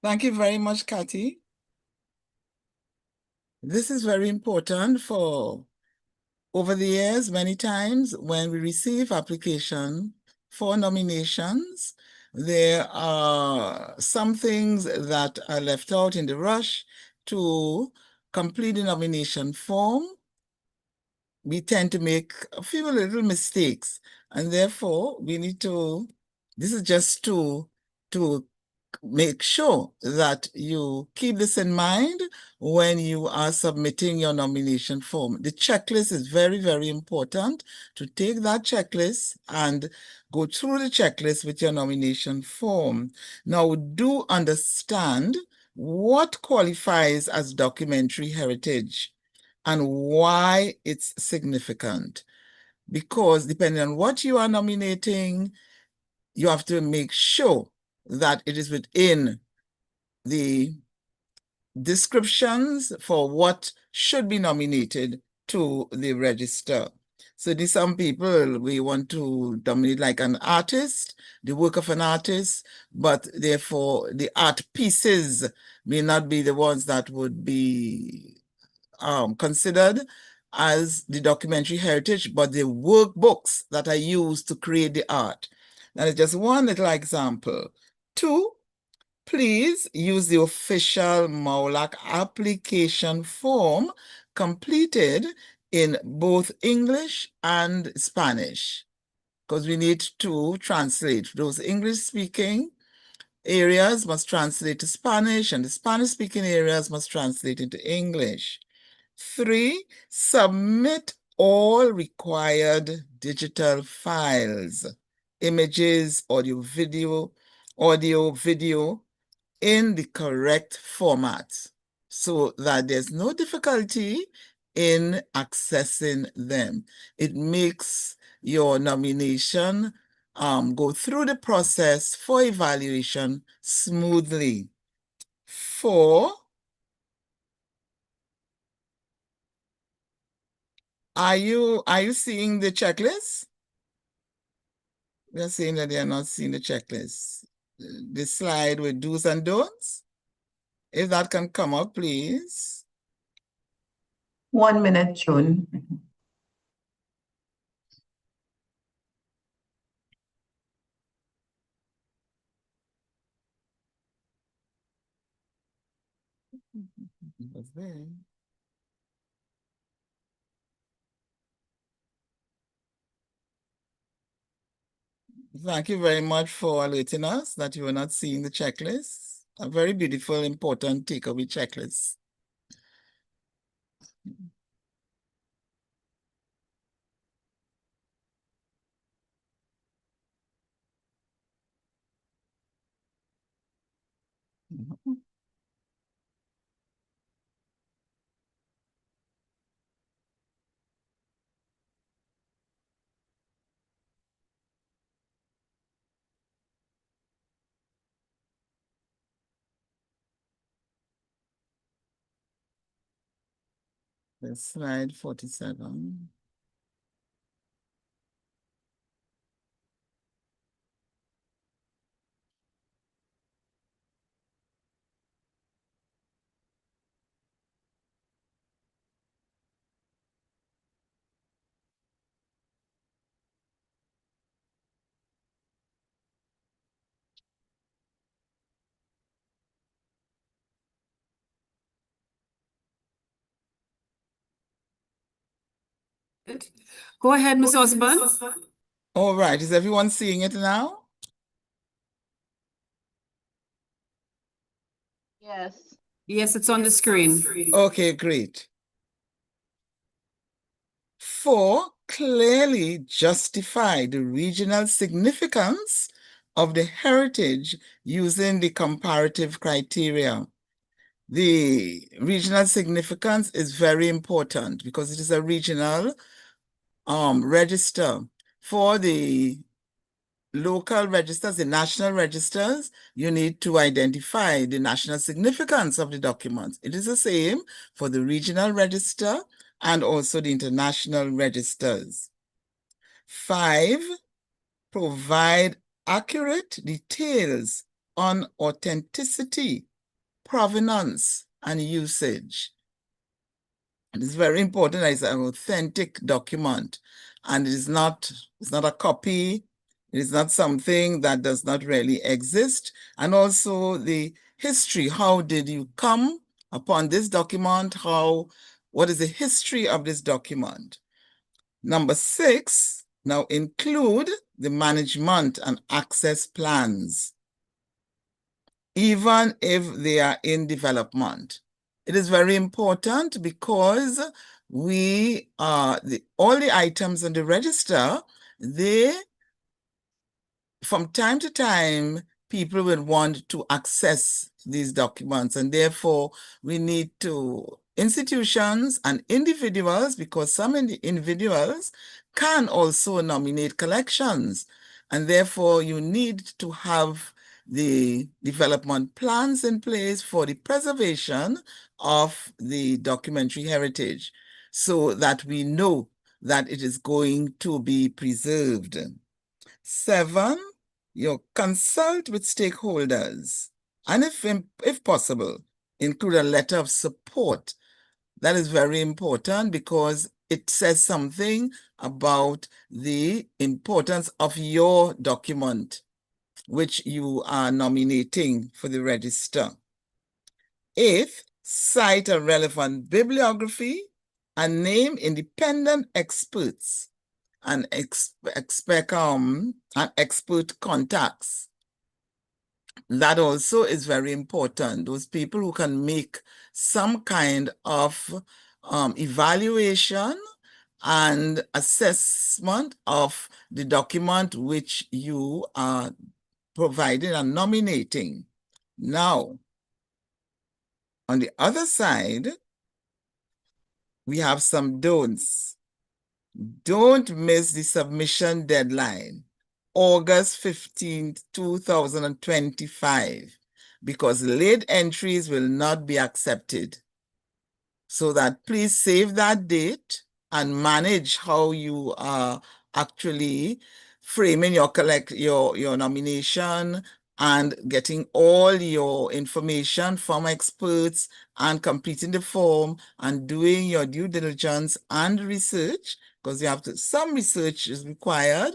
Thank you very much, Kathy. This is very important for over the years. Many times when we receive application for nominations, there are some things that are left out in the rush to complete the nomination form. We tend to make a few little mistakes, and therefore we need to, this is just to make sure that you keep this in mind when you are submitting your nomination form. The checklist is very, very important to take that checklist and go through the checklist with your nomination form. Now, do understand what qualifies as documentary heritage and why it's significant. Because depending on what you are nominating, you have to make sure that it is within the descriptions for what should be nominated to the register. So there's some people, we want to nominate like an artist, the work of an artist, but therefore the art pieces may not be the ones that would be considered as the documentary heritage, but the workbooks that are used to create the art. That is just one little example. 2, please use the official MoWLAC application form completed in both English and Spanish, because we need to translate. Those English-speaking areas must translate to Spanish, and the Spanish-speaking areas must translate into English. 3, submit all required digital files, images, audio, video, in the correct format so that there's no difficulty in accessing them. It makes your nomination go through the process for evaluation smoothly. 4, are you seeing the checklist? We are saying that they are not seeing the checklist. The slide with do's and don'ts. If that can come up, please. 1 minute, June. What's there? Thank you very much for alerting us that you were not seeing the checklist. A very beautiful, important takeaway checklist. That's slide 47. Go ahead, Ms. Osborne. All right, is everyone seeing it now? Yes. Yes, it's on the screen. Okay, great. 4, clearly justify the regional significance of the heritage using the comparative criteria. The regional significance is very important because it is a regional register. For the local registers, the national registers, you need to identify the national significance of the documents. It is the same for the regional register and also the international registers. 5, provide accurate details on authenticity, provenance, and usage. It is very important that it's an authentic document, and it's not a copy. It is not something that does not really exist. And also the history, how did you come upon this document? What is the history of this document? Number 6, now include the management and access plans. even if they are in development. It is very important because we all the items on the register, from time to time, people will want to access these documents, and therefore we need to, institutions and individuals, because some individuals can also nominate collections, and therefore you need to have the development plans in place for the preservation of the documentary heritage so that we know that it is going to be preserved. 7, you consult with stakeholders, and if possible, include a letter of support. That is very important because it says something about the importance of your document, which you are nominating for the register. 8, cite a relevant bibliography and name independent experts and expert contacts. That also is very important. Those people who can make some kind of evaluation and assessment of the document which you are providing and nominating. Now, on the other side, we have some don'ts. Don't miss the submission deadline, August 15th, 2025, because late entries will not be accepted. So that please save that date and manage how you are actually framing your nomination and getting all your information from experts and completing the form and doing your due diligence and research, because you have to, some research is required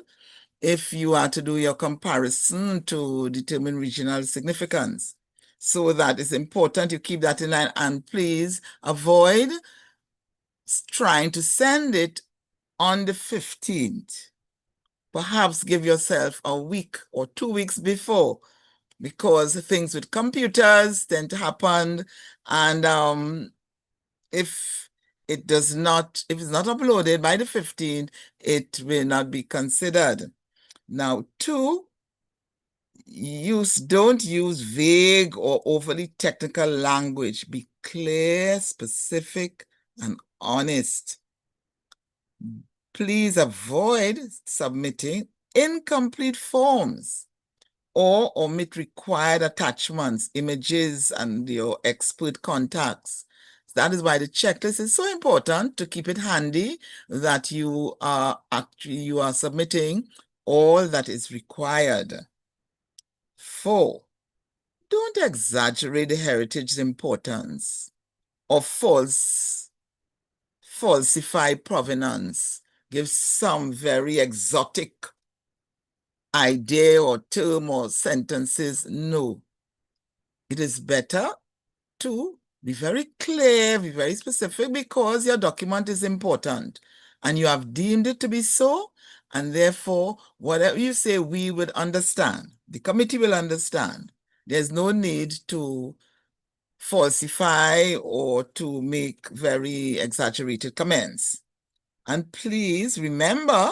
if you are to do your comparison to determine regional significance. So that is important you keep that in mind, and please avoid trying to send it on the 15th. Perhaps give yourself a week or 2 weeks before, because things with computers tend to happen, and if it's not uploaded by the 15th, it will not be considered. Now, 2, don't use vague or overly technical language. Be clear, specific, and honest. Please avoid submitting incomplete forms or omit required attachments, images, and your expert contacts. That is why the checklist is so important, to keep it handy that you are submitting all that is required. 4, don't exaggerate the heritage's importance or falsify provenance. Give some very exotic idea or term or sentences. No. It is better to be very clear, be very specific, because your document is important and you have deemed it to be so, and therefore whatever you say, we would understand. The committee will understand. There's no need to falsify or to make very exaggerated comments. And please remember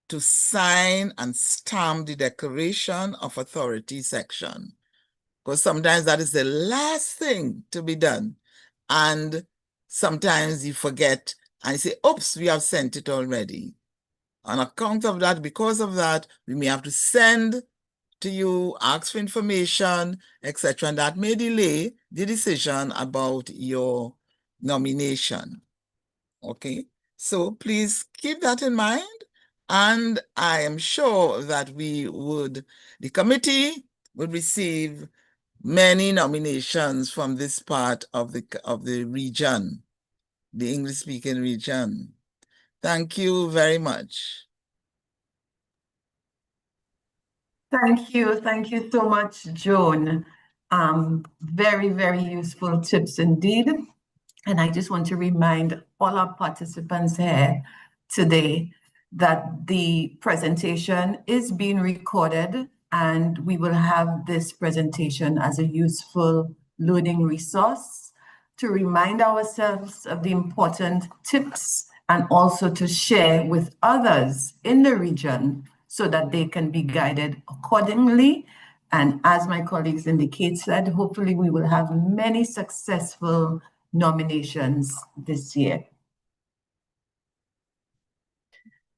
to sign and stamp the Declaration of Authority section, because sometimes that is the last thing to be done. And sometimes you forget and you say, oops, we have sent it already. On account of that, because of that, we may have to send to you, ask for information, etc. And that may delay the decision about your nomination. Okay, so please keep that in mind. And I am sure that the committee would receive many nominations from this part of the region, the English-speaking region. Thank you very much. Thank you so much, Joan. Very, very useful tips indeed. And I just want to remind all our participants here today that the presentation is being recorded and we will have this presentation as a useful learning resource to remind ourselves of the important tips and also to share with others in the region so that they can be guided accordingly. And as my colleagues indicated, hopefully we will have many successful nominations this year.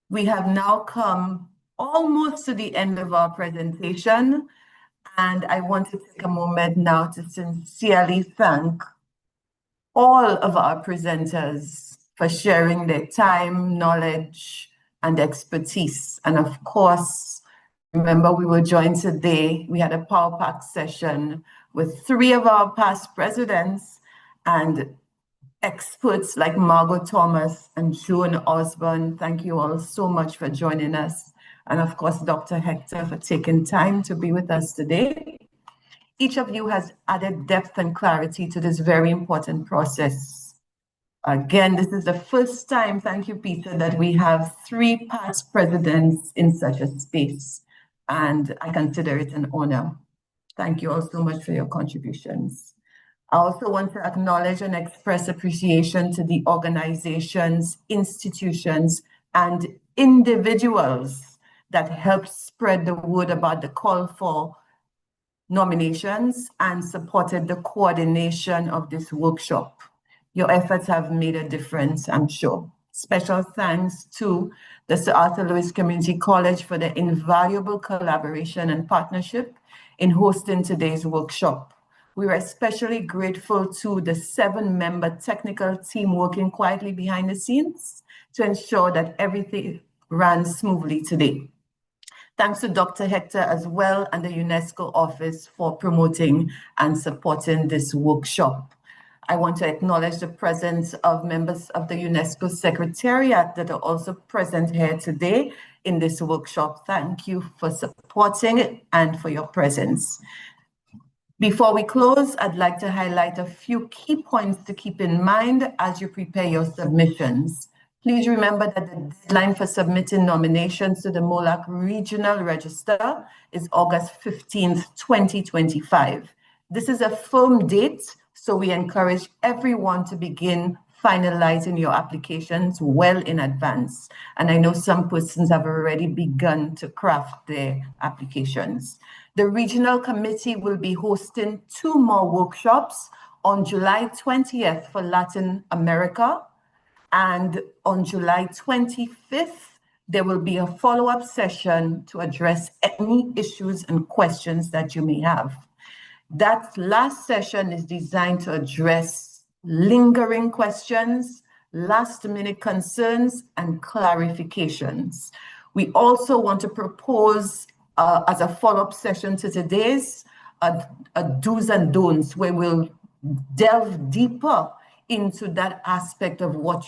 We have now come almost to the end of our presentation, and I want to take a moment now to sincerely thank all of our presenters for sharing their time, knowledge, and expertise. And of course, remember we were joined today, we had a power pack session with 3 of our past presidents and experts like Margot Thomas and Joan Osborne. Thank you all so much for joining us. And of course, Dr. Hector for taking time to be with us today. Each of you has added depth and clarity to this very important process. Again, this is the first time, thank you, Peter, that we have 3 past presidents in such a space. And I consider it an honor. Thank you all so much for your contributions. I also want to acknowledge and express appreciation to the organizations, institutions, and individuals that helped spread the word about the call for nominations and supported the coordination of this workshop. Your efforts have made a difference, I'm sure. Special thanks to the Sir Arthur Lewis Community College for their invaluable collaboration and partnership in hosting today's workshop. We are especially grateful to the 7-member technical team working quietly behind the scenes to ensure that everything ran smoothly today. Thanks to Dr. Hector as well and the UNESCO office for promoting and supporting this workshop. I want to acknowledge the presence of members of the UNESCO Secretariat that are also present here today in this workshop. Thank you for supporting it and for your presence. Before we close, I'd like to highlight a few key points to keep in mind as you prepare your submissions. Please remember that the deadline for submitting nominations to the MoWLAC Regional Register is August 15th, 2025. This is a firm date, so we encourage everyone to begin finalizing your applications well in advance. And I know some persons have already begun to craft their applications. The Regional Committee will be hosting 2 more workshops on July 20th for Latin America, and on July 25th, there will be a follow-up session to address any issues and questions that you may have. That last session is designed to address lingering questions, last-minute concerns, and clarifications. We also want to propose as a follow-up session to today's a do's and don'ts, where we'll delve deeper into that aspect of what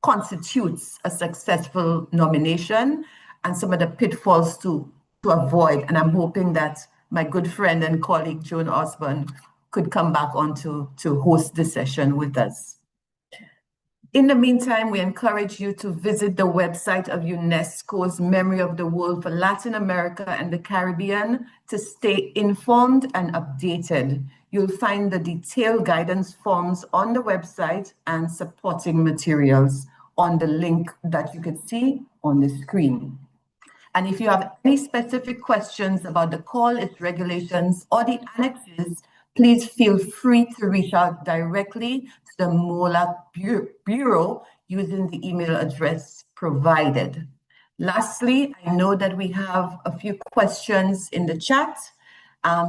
constitutes a successful nomination and some of the pitfalls to avoid. And I'm hoping that my good friend and colleague Joan Osborne could come back on to host the session with us. In the meantime, we encourage you to visit the website of UNESCO's Memory of the World for Latin America and the Caribbean to stay informed and updated. You'll find the detailed guidance forms on the website and supporting materials on the link that you can see on the screen. And if you have any specific questions about the call, its regulations, or the annexes, please feel free to reach out directly to the MoWLAC Bureau using the email address provided. Lastly, I know that we have a few questions in the chat,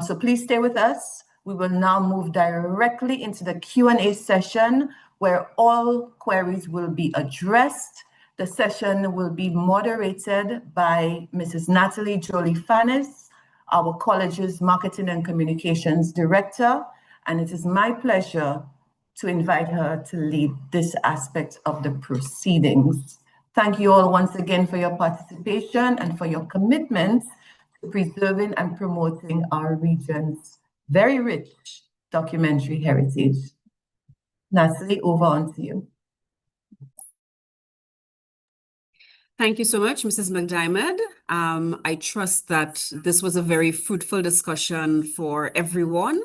so please stay with us. We will now move directly into the Q&A session where all queries will be addressed. The session will be moderated by Mrs. Natalie Jolie-Fanis, our college's Marketing and Communications Director, and it is my pleasure to invite her to lead this aspect of the proceedings. Thank you all once again for your participation and for your commitment to preserving and promoting our region's very rich documentary heritage. Natalie, over on to you. Thank you so much, Mrs. McDiarmed. I trust that this was a very fruitful discussion for everyone.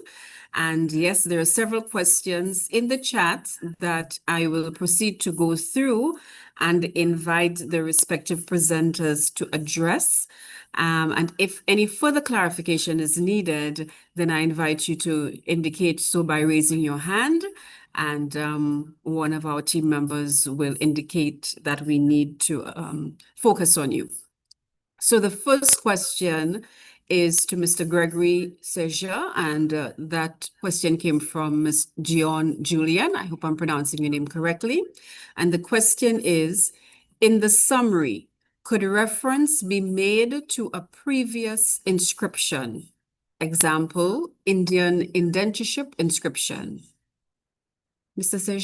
And yes, there are several questions in the chat that I will proceed to go through and invite the respective presenters to address. And if any further clarification is needed, then I invite you to indicate so by raising your hand. And one of our team members will indicate that we need to focus on you. So the first question is to Mr. Gregory St, and that question came from Ms. Julian. I hope I'm pronouncing your name correctly. And the question is, in the summary, could reference be made to a previous inscription? Example, Indian indentureship inscription. Mr. St.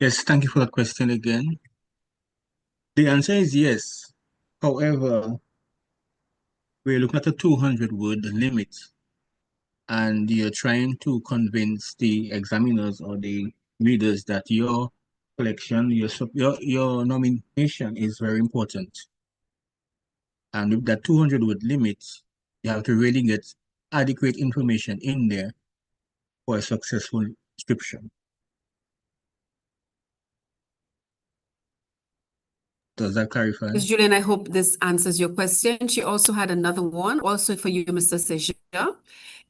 Yes, thank you for the question again. The answer is yes. However, we're looking at a 200-word limit, and you're trying to convince the examiners or the readers that your collection, your nomination is very important. And with that 200-word limit, you have to really get adequate information in there for a successful inscription. Does that clarify? Ms. Julian, I hope this answers your question. She also had another one, also for you, Mr. St.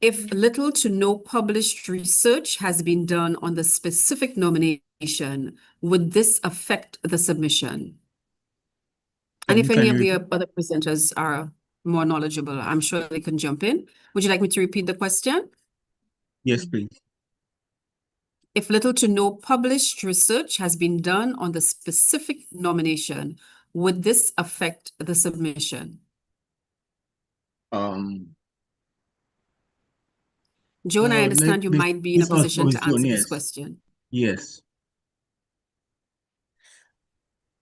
If little to no published research has been done on the specific nomination, would this affect the submission? And if any of the other presenters are more knowledgeable, I'm sure they can jump in. Would you like me to repeat the question? Yes, please. If little to no published research has been done on the specific nomination, would this affect the submission? Joan, I understand you might be in a position to answer this question. Yes.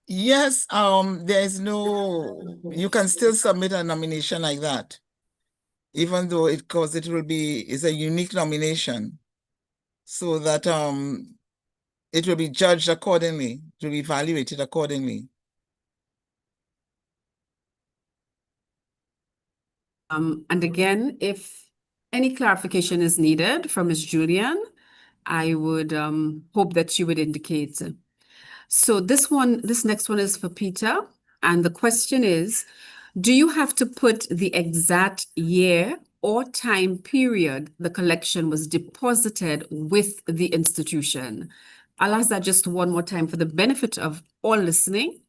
Yes, there's no, you can still submit a nomination like that, even though it will be, it's a unique nomination, so that it will be judged accordingly, to be evaluated accordingly. And again, if any clarification is needed from Ms. Julian, I would hope that you would indicate. So this next one is for Peter. And the question is, do you have to put the exact year or time period the collection was deposited with the institution? I'll ask that just one more time for the benefit of all listening.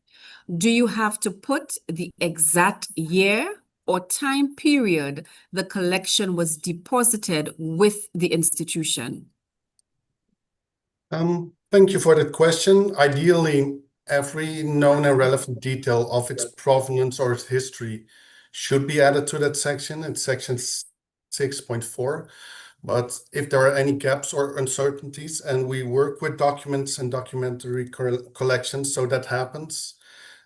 Do you have to put the exact year or time period the collection was deposited with the institution? Thank you for that question. Ideally, every known and relevant detail of its provenance or its history should be added to that section in section 6.4. But if there are any gaps or uncertainties, and we work with documents and documentary collections, so that happens.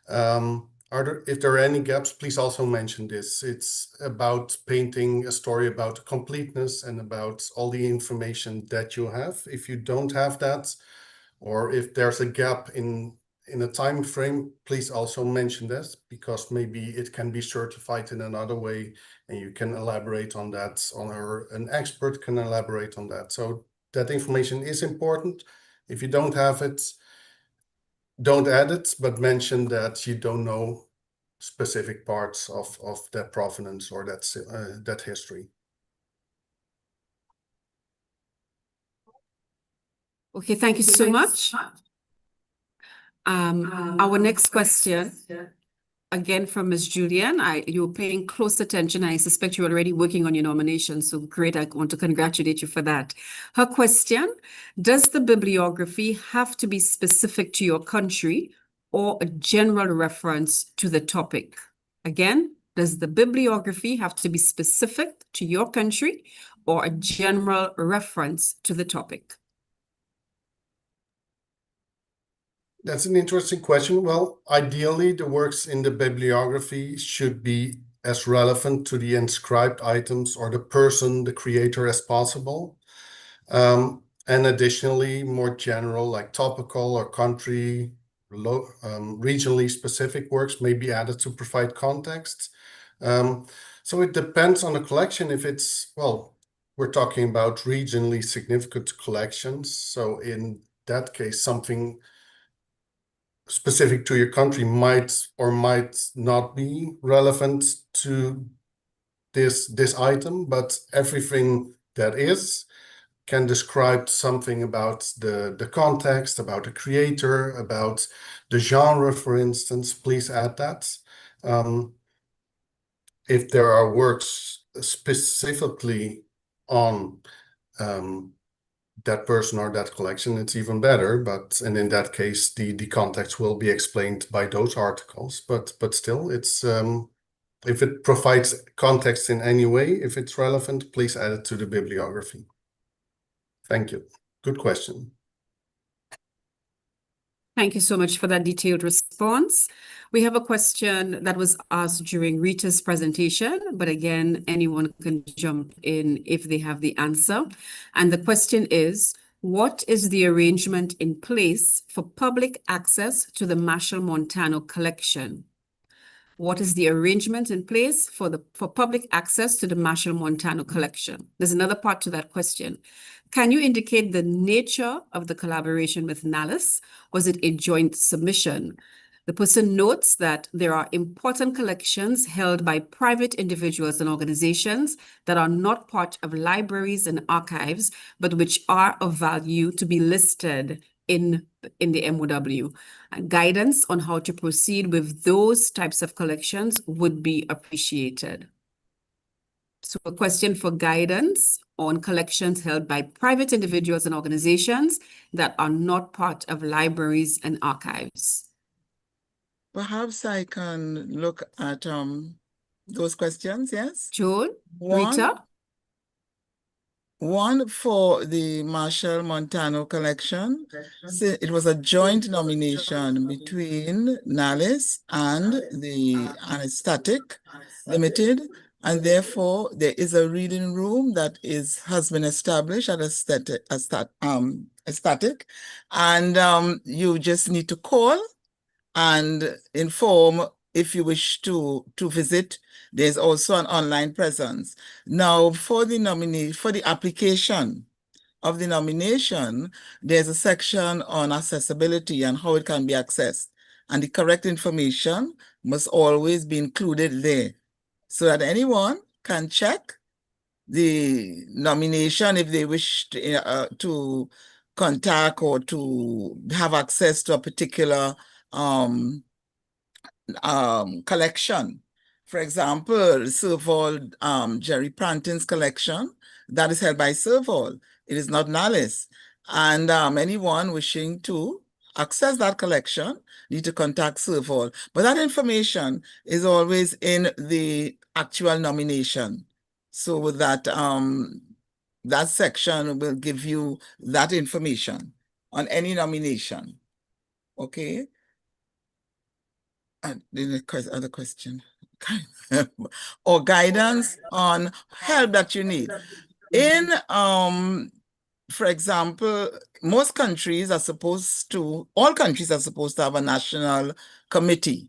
If there are any gaps, please also mention this. It's about painting a story about completeness and about all the information that you have. If you don't have that, or if there's a gap in a time frame, please also mention this, because maybe it can be certified in another way and you can elaborate on that, or an expert can elaborate on that. So that information is important. If you don't have it, don't add it, but mention that you don't know specific parts of that provenance or that history. Okay, thank you so much. Our next question, again from Ms. Julian. You're paying close attention. I suspect you're already working on your nomination, so great. I want to congratulate you for that. Her question, does the bibliography have to be specific to your country or a general reference to the topic? Again, does the bibliography have to be specific to your country or a general reference to the topic? That's an interesting question. Well, ideally, the works in the bibliography should be as relevant to the inscribed items or the person, the creator, as possible. And additionally, more general, like topical or country, regionally specific works may be added to provide context. So it depends on the collection. If it's, well, we're talking about regionally significant collections. So in that case, something specific to your country might or might not be relevant to this item, but everything that is can describe something about the context, about the creator, about the genre, for instance. Please add that. If there are works specifically on that person or that collection, it's even better. And in that case, the context will be explained by those articles. But still, it's if it provides context in any way, if it's relevant, please add it to the bibliography. Thank you. Good question. Thank you so much for that detailed response. We have a question that was asked during Rita's presentation, but again, anyone can jump in if they have the answer. And the question is, what is the arrangement in place for public access to the Machel-Montano collection? What is the arrangement in place for public access to the Machel-Montano collection? There's another part to that question. Can you indicate the nature of the collaboration with NALIS? Was it a joint submission? The person notes that there are important collections held by private individuals and organizations that are not part of libraries and archives, but which are of value to be listed in the MoW. Guidance on how to proceed with those types of collections would be appreciated. So a question for guidance on collections held by private individuals and organizations that are not part of libraries and archives. Perhaps I can look at those questions, yes? Joan, Rita? One for the Machel-Montano collection. It was a joint nomination between NALIS and the Anesthetic Limited, and therefore there is a reading room that has been established at Aesthetic, and you just need to call and inform if you wish to visit. There's also an online presence. Now, for the application of the nomination, there's a section on accessibility and how it can be accessed. And the correct information must always be included there so that anyone can check the nomination if they wish to contact or to have access to a particular collection. For example, Serval, Jerry Pranton's collection, that is held by Serval. It is not NALIS. And anyone wishing to access that collection need to contact Serval. But that information is always in the actual nomination. So that that section will give you that information on any nomination. Okay. And the other question. Or guidance on help that you need. In, for example, all countries are supposed to have a national committee.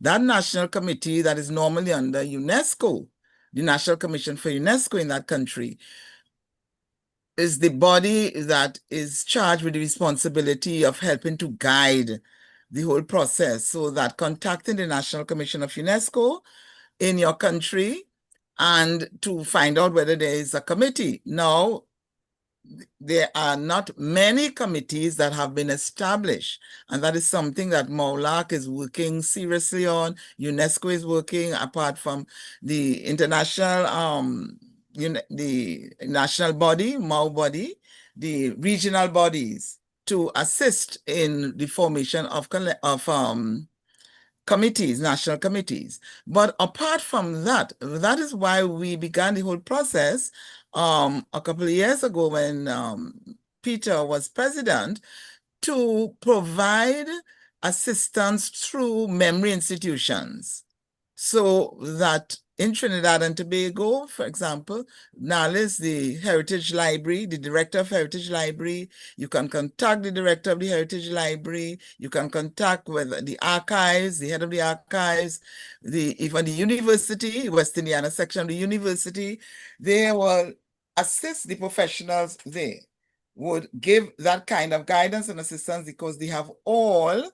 That national committee that is normally under UNESCO, the National Commission for UNESCO in that country, is the body that is charged with the responsibility of helping to guide the whole process, so that contacting the National Commission of UNESCO in your country and to find out whether there is a committee. Now, there are not many committees that have been established, and that is something that MoWLAC is working seriously on. UNESCO is working, apart from the international, the national body, MoW body, the regional bodies, to assist in the formation of committees, national committees. But apart from that, that is why we began the whole process a couple of years ago when Peter was president, to provide assistance through memory institutions. So that in Trinidad and Tobago, for example, NALIS, the Heritage Library, the Director of Heritage Library, you can contact the Director of the Heritage Library, you can contact with the archives, the head of the archives, even the university, West Indiana section of the university. They will assist the professionals there, would give that kind of guidance and assistance because they have all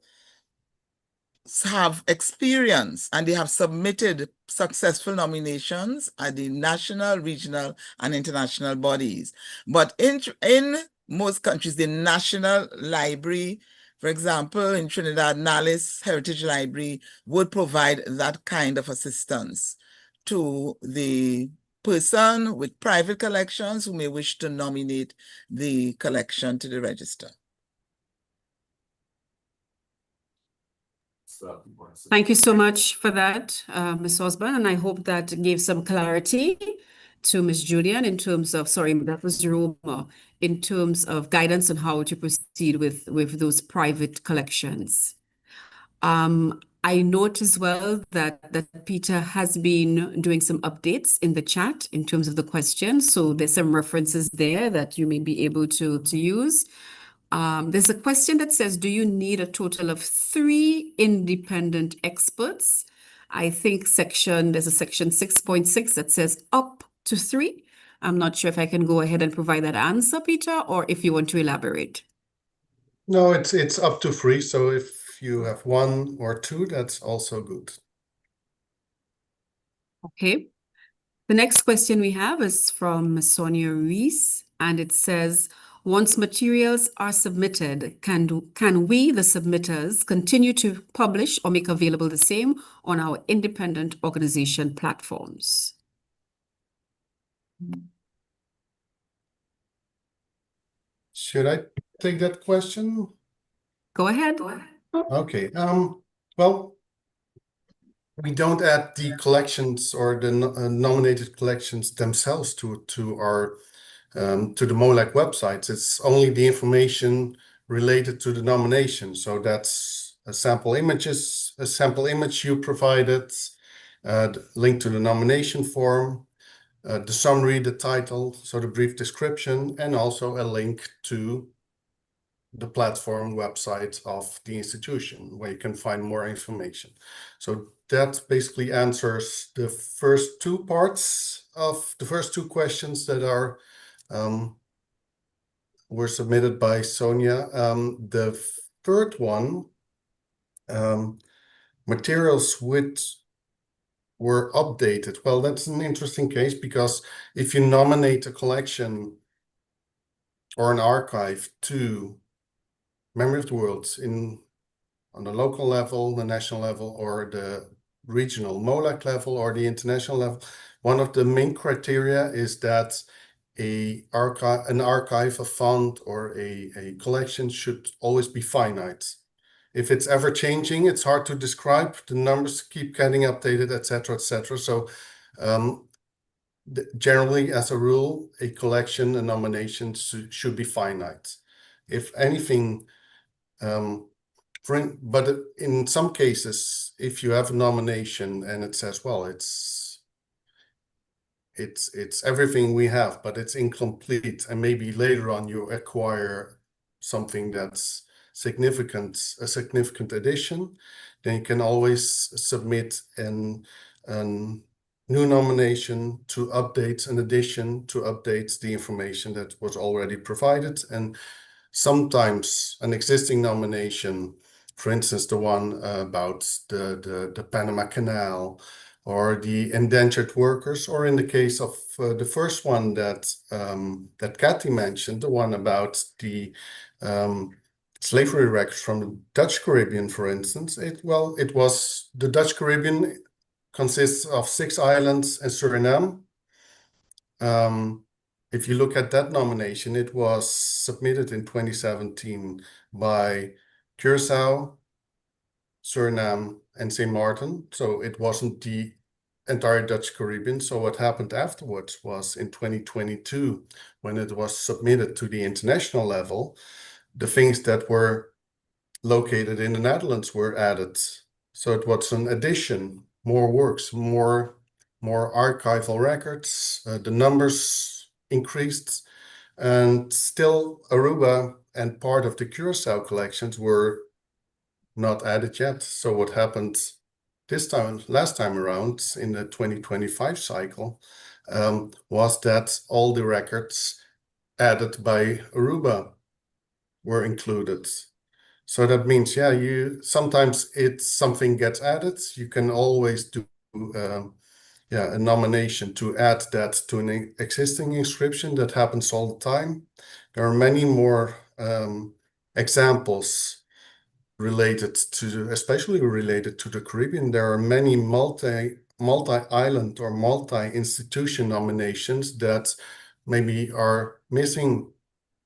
have experience and they have submitted successful nominations at the national, regional, and international bodies. But in most countries, the National Library, for example, in Trinidad, NALIS Heritage Library would provide that kind of assistance to the person with private collections who may wish to nominate the collection to the register. Thank you so much for that, Ms. Osborne, and I hope that gave some clarity to Ms. Julian in terms of, sorry, that was Roma, in terms of guidance on how to proceed with those private collections. I note as well that Peter has been doing some updates in the chat in terms of the questions, so there's some references there that you may be able to use. There's a question that says, do you need a total of 3 independent experts? I think there's a section 6.6 that says up to 3. I'm not sure if I can go ahead and provide that answer, Peter, or if you want to elaborate. No, it's up to 3. So if you have 1 or 2, that's also good. Okay. The next question we have is from Sonia Reese, and it says, once materials are submitted, can we, the submitters, continue to publish or make available the same on our independent organization platforms? Should I take that question? Go ahead. Okay. Well, we don't add the collections or the nominated collections themselves to our to the MoWLAC websites. It's only the information related to the nomination. So that's a sample image you provided, the link to the nomination form, the summary, the title, so the brief description, and also a link to the platform website of the institution where you can find more information. So that basically answers the first 2 parts of the first 2 questions that are were submitted by Sonia. The third one, materials were updated. Well, that's an interesting case because if you nominate a collection or an archive to Memory of the World on the local level, the national level, or the regional MoWLAC level, or the international level, one of the main criteria is that an archive, a fund, or a collection should always be finite. If it's ever changing, it's hard to describe. The numbers keep getting updated, etc., etc. So generally, as a rule, a collection, a nomination should be finite. If anything, but in some cases, if you have a nomination and it says, well, it's everything we have, but it's incomplete, and maybe later on you acquire something that's a significant addition, then you can always submit an new nomination to update an addition, to update the information that was already provided. And sometimes an existing nomination, for instance, the one about the Panama Canal, or the indentured workers, or in the case of the first one that Kathy mentioned, the one about the slavery records from the Dutch Caribbean, for instance. It was the Dutch Caribbean consists of 6 islands and Suriname. If you look at that nomination, it was submitted in 2017 by Curaçao, Suriname, and St. Martin. So it wasn't the entire Dutch Caribbean. So what happened afterwards was in 2022, when it was submitted to the international level, the things that were located in the Netherlands were added. So it was an addition more works, more archival records. The numbers increased, and still Aruba and part of the Curacao collections were not added yet. So what happened last time around in the 2025 cycle, was that all the records added by Aruba were included. So that means, yeah, sometimes something gets added. You can always do a nomination to add that to an existing inscription. That happens all the time. There are many more examples especially related to the Caribbean. There are many multi-island or multi-institution nominations that maybe are missing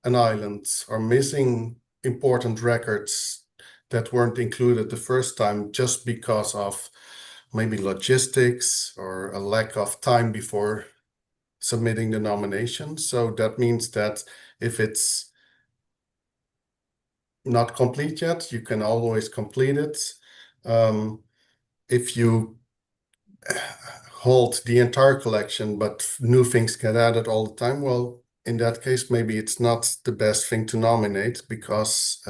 an island or missing important records that weren't included the first time just because of maybe logistics or a lack of time before submitting the nomination. So that means that if it's not complete yet, you can always complete it. If you hold the entire collection, but new things get added all the time, well, in that case, maybe it's not the best thing to nominate because,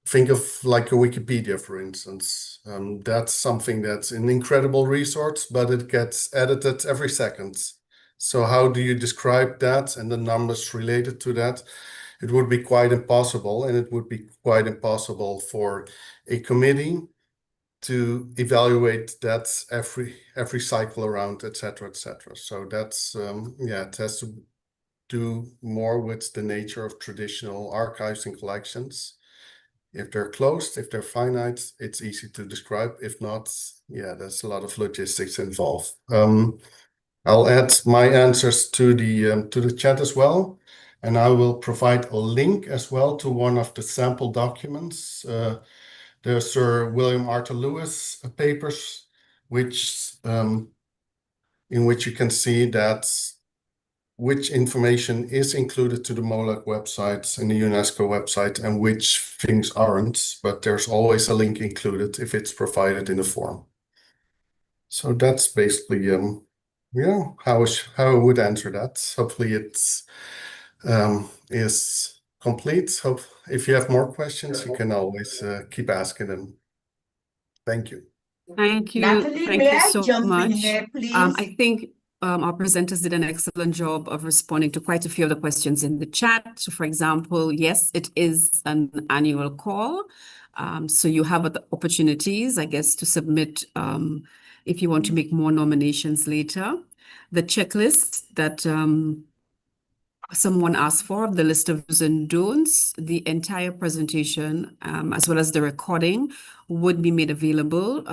think of like a Wikipedia, for instance. That's something that's an incredible resource, but it gets edited every second. So how do you describe that and the numbers related to that? It would be quite impossible, and it would be quite impossible for a committee to evaluate that every cycle around, etc., etc. So that's it has to do more with the nature of traditional archives and collections. If they're closed, if they're finite, it's easy to describe. If not, there's a lot of logistics involved. I'll add my answers to the chat as well. And I will provide a link as well to one of the sample documents. The Sir William Arthur Lewis papers, in which you can see that which information is included to the MoWLAC website and the UNESCO website and which things aren't, but there's always a link included if it's provided in a form. So that's basically how I would answer that. Hopefully it's is complete. So if you have more questions, you can always keep asking them. Thank you. Thank you. Natalie, Thank may you I so jump in much. here, please? I think our presenters did an excellent job of responding to quite a few of the questions in the chat. So for example, yes, it is an annual call. So you have the opportunities, I guess, to submit if you want to make more nominations later. The checklist that someone asked for, the list of do's and don'ts, the entire presentation, as well as the recording would be made available.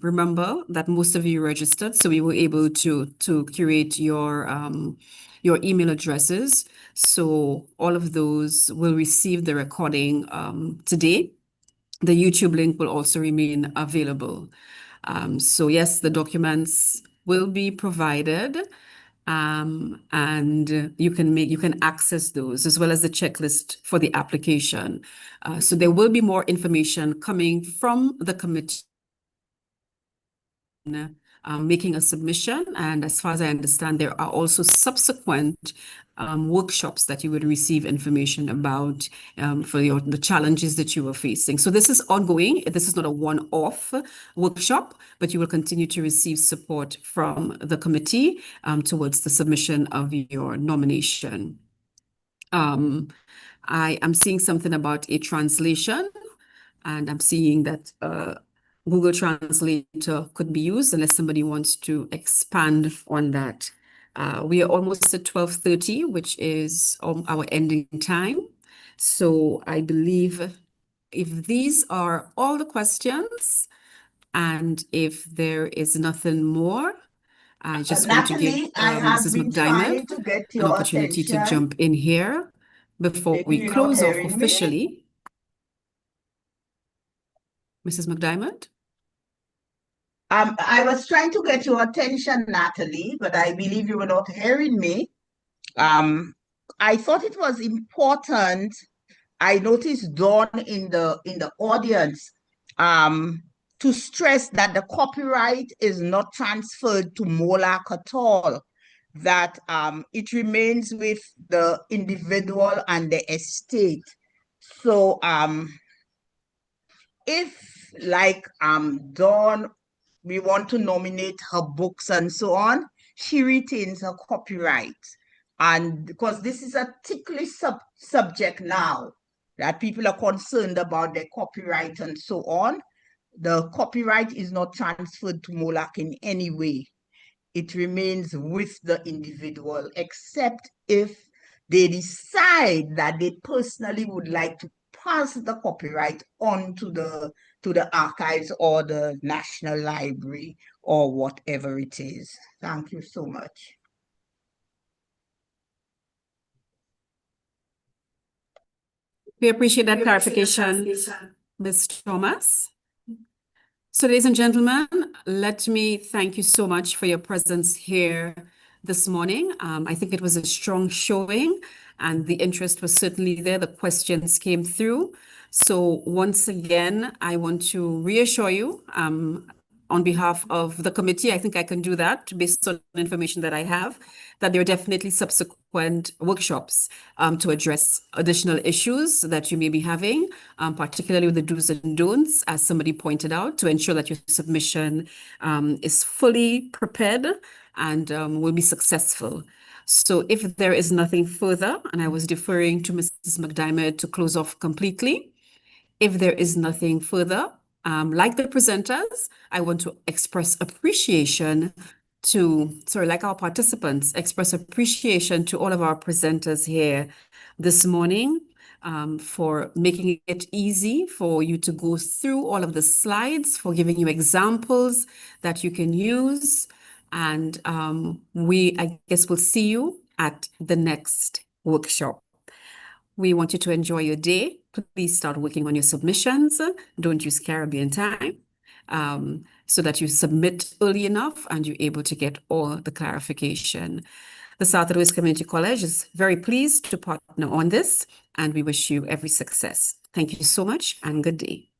Remember that most of you registered, so we were able to curate your email addresses. So all of those will receive the recording today. The YouTube link will also remain available. So yes, the documents will be provided. And you can access those as well as the checklist for the application. So there will be more information coming from the committee making a submission. And as far as I understand, there are also subsequent workshops that you would receive information about for the challenges that you are facing. So this is ongoing. This is not a one-off workshop, but you will continue to receive support from the committee towards the submission of your nomination. I am seeing something about a translation, and I'm seeing that Google Translator could be used unless somebody wants to expand on that. We are almost at 12:30, which is our ending time. So I believe if these are all the questions, and if there is nothing more, I just want to give Natalie, I have Mrs. been McDiarmed trying to get an your opportunity to attention. jump in here before Maybe we you're not close off hearing me. officially. Mrs. McDiarmed? I was trying to get your attention, Natalie, but I believe you were not hearing me. I thought it was important. I noticed Dawn in the audience. to stress that the copyright is not transferred to MoWLAC at all, that it remains with the individual and the estate. So if, like Dawn, we want to nominate her books and so on, she retains her copyright. And because this is a ticklish subject now, that people are concerned about their copyright and so on, the copyright is not transferred to MoWLAC in any way. It remains with the individual, except if they decide that they personally would like to pass the copyright on to the archives or the National Library or whatever it is. Thank you so much. We appreciate that clarification, Ms. Thomas. So, ladies and gentlemen, let me thank you so much for your presence here this morning. I think it was a strong showing and the interest was certainly there. The questions came through. So once again, I want to reassure you on behalf of the committee, I think I can do that based on the information that I have, that there are definitely subsequent workshops to address additional issues that you may be having, particularly with the do's and don'ts, as somebody pointed out, to ensure that your submission is fully prepared and will be successful. So if there is nothing further, and I was deferring to Mrs. McDiarmed to close off completely, if there is nothing further, like the presenters, I want to express appreciation to, like our participants, express appreciation to all of our presenters here this morning for making it easy for you to go through all of the slides, for giving you examples that you can use. And I guess we'll see you at the next workshop. We want you to enjoy your day. Please start working on your submissions. Don't use Caribbean time so that you submit early enough and you're able to get all the clarification. The South Louis Community College is very pleased to partner on this, and we wish you every success. Thank you so much and good day.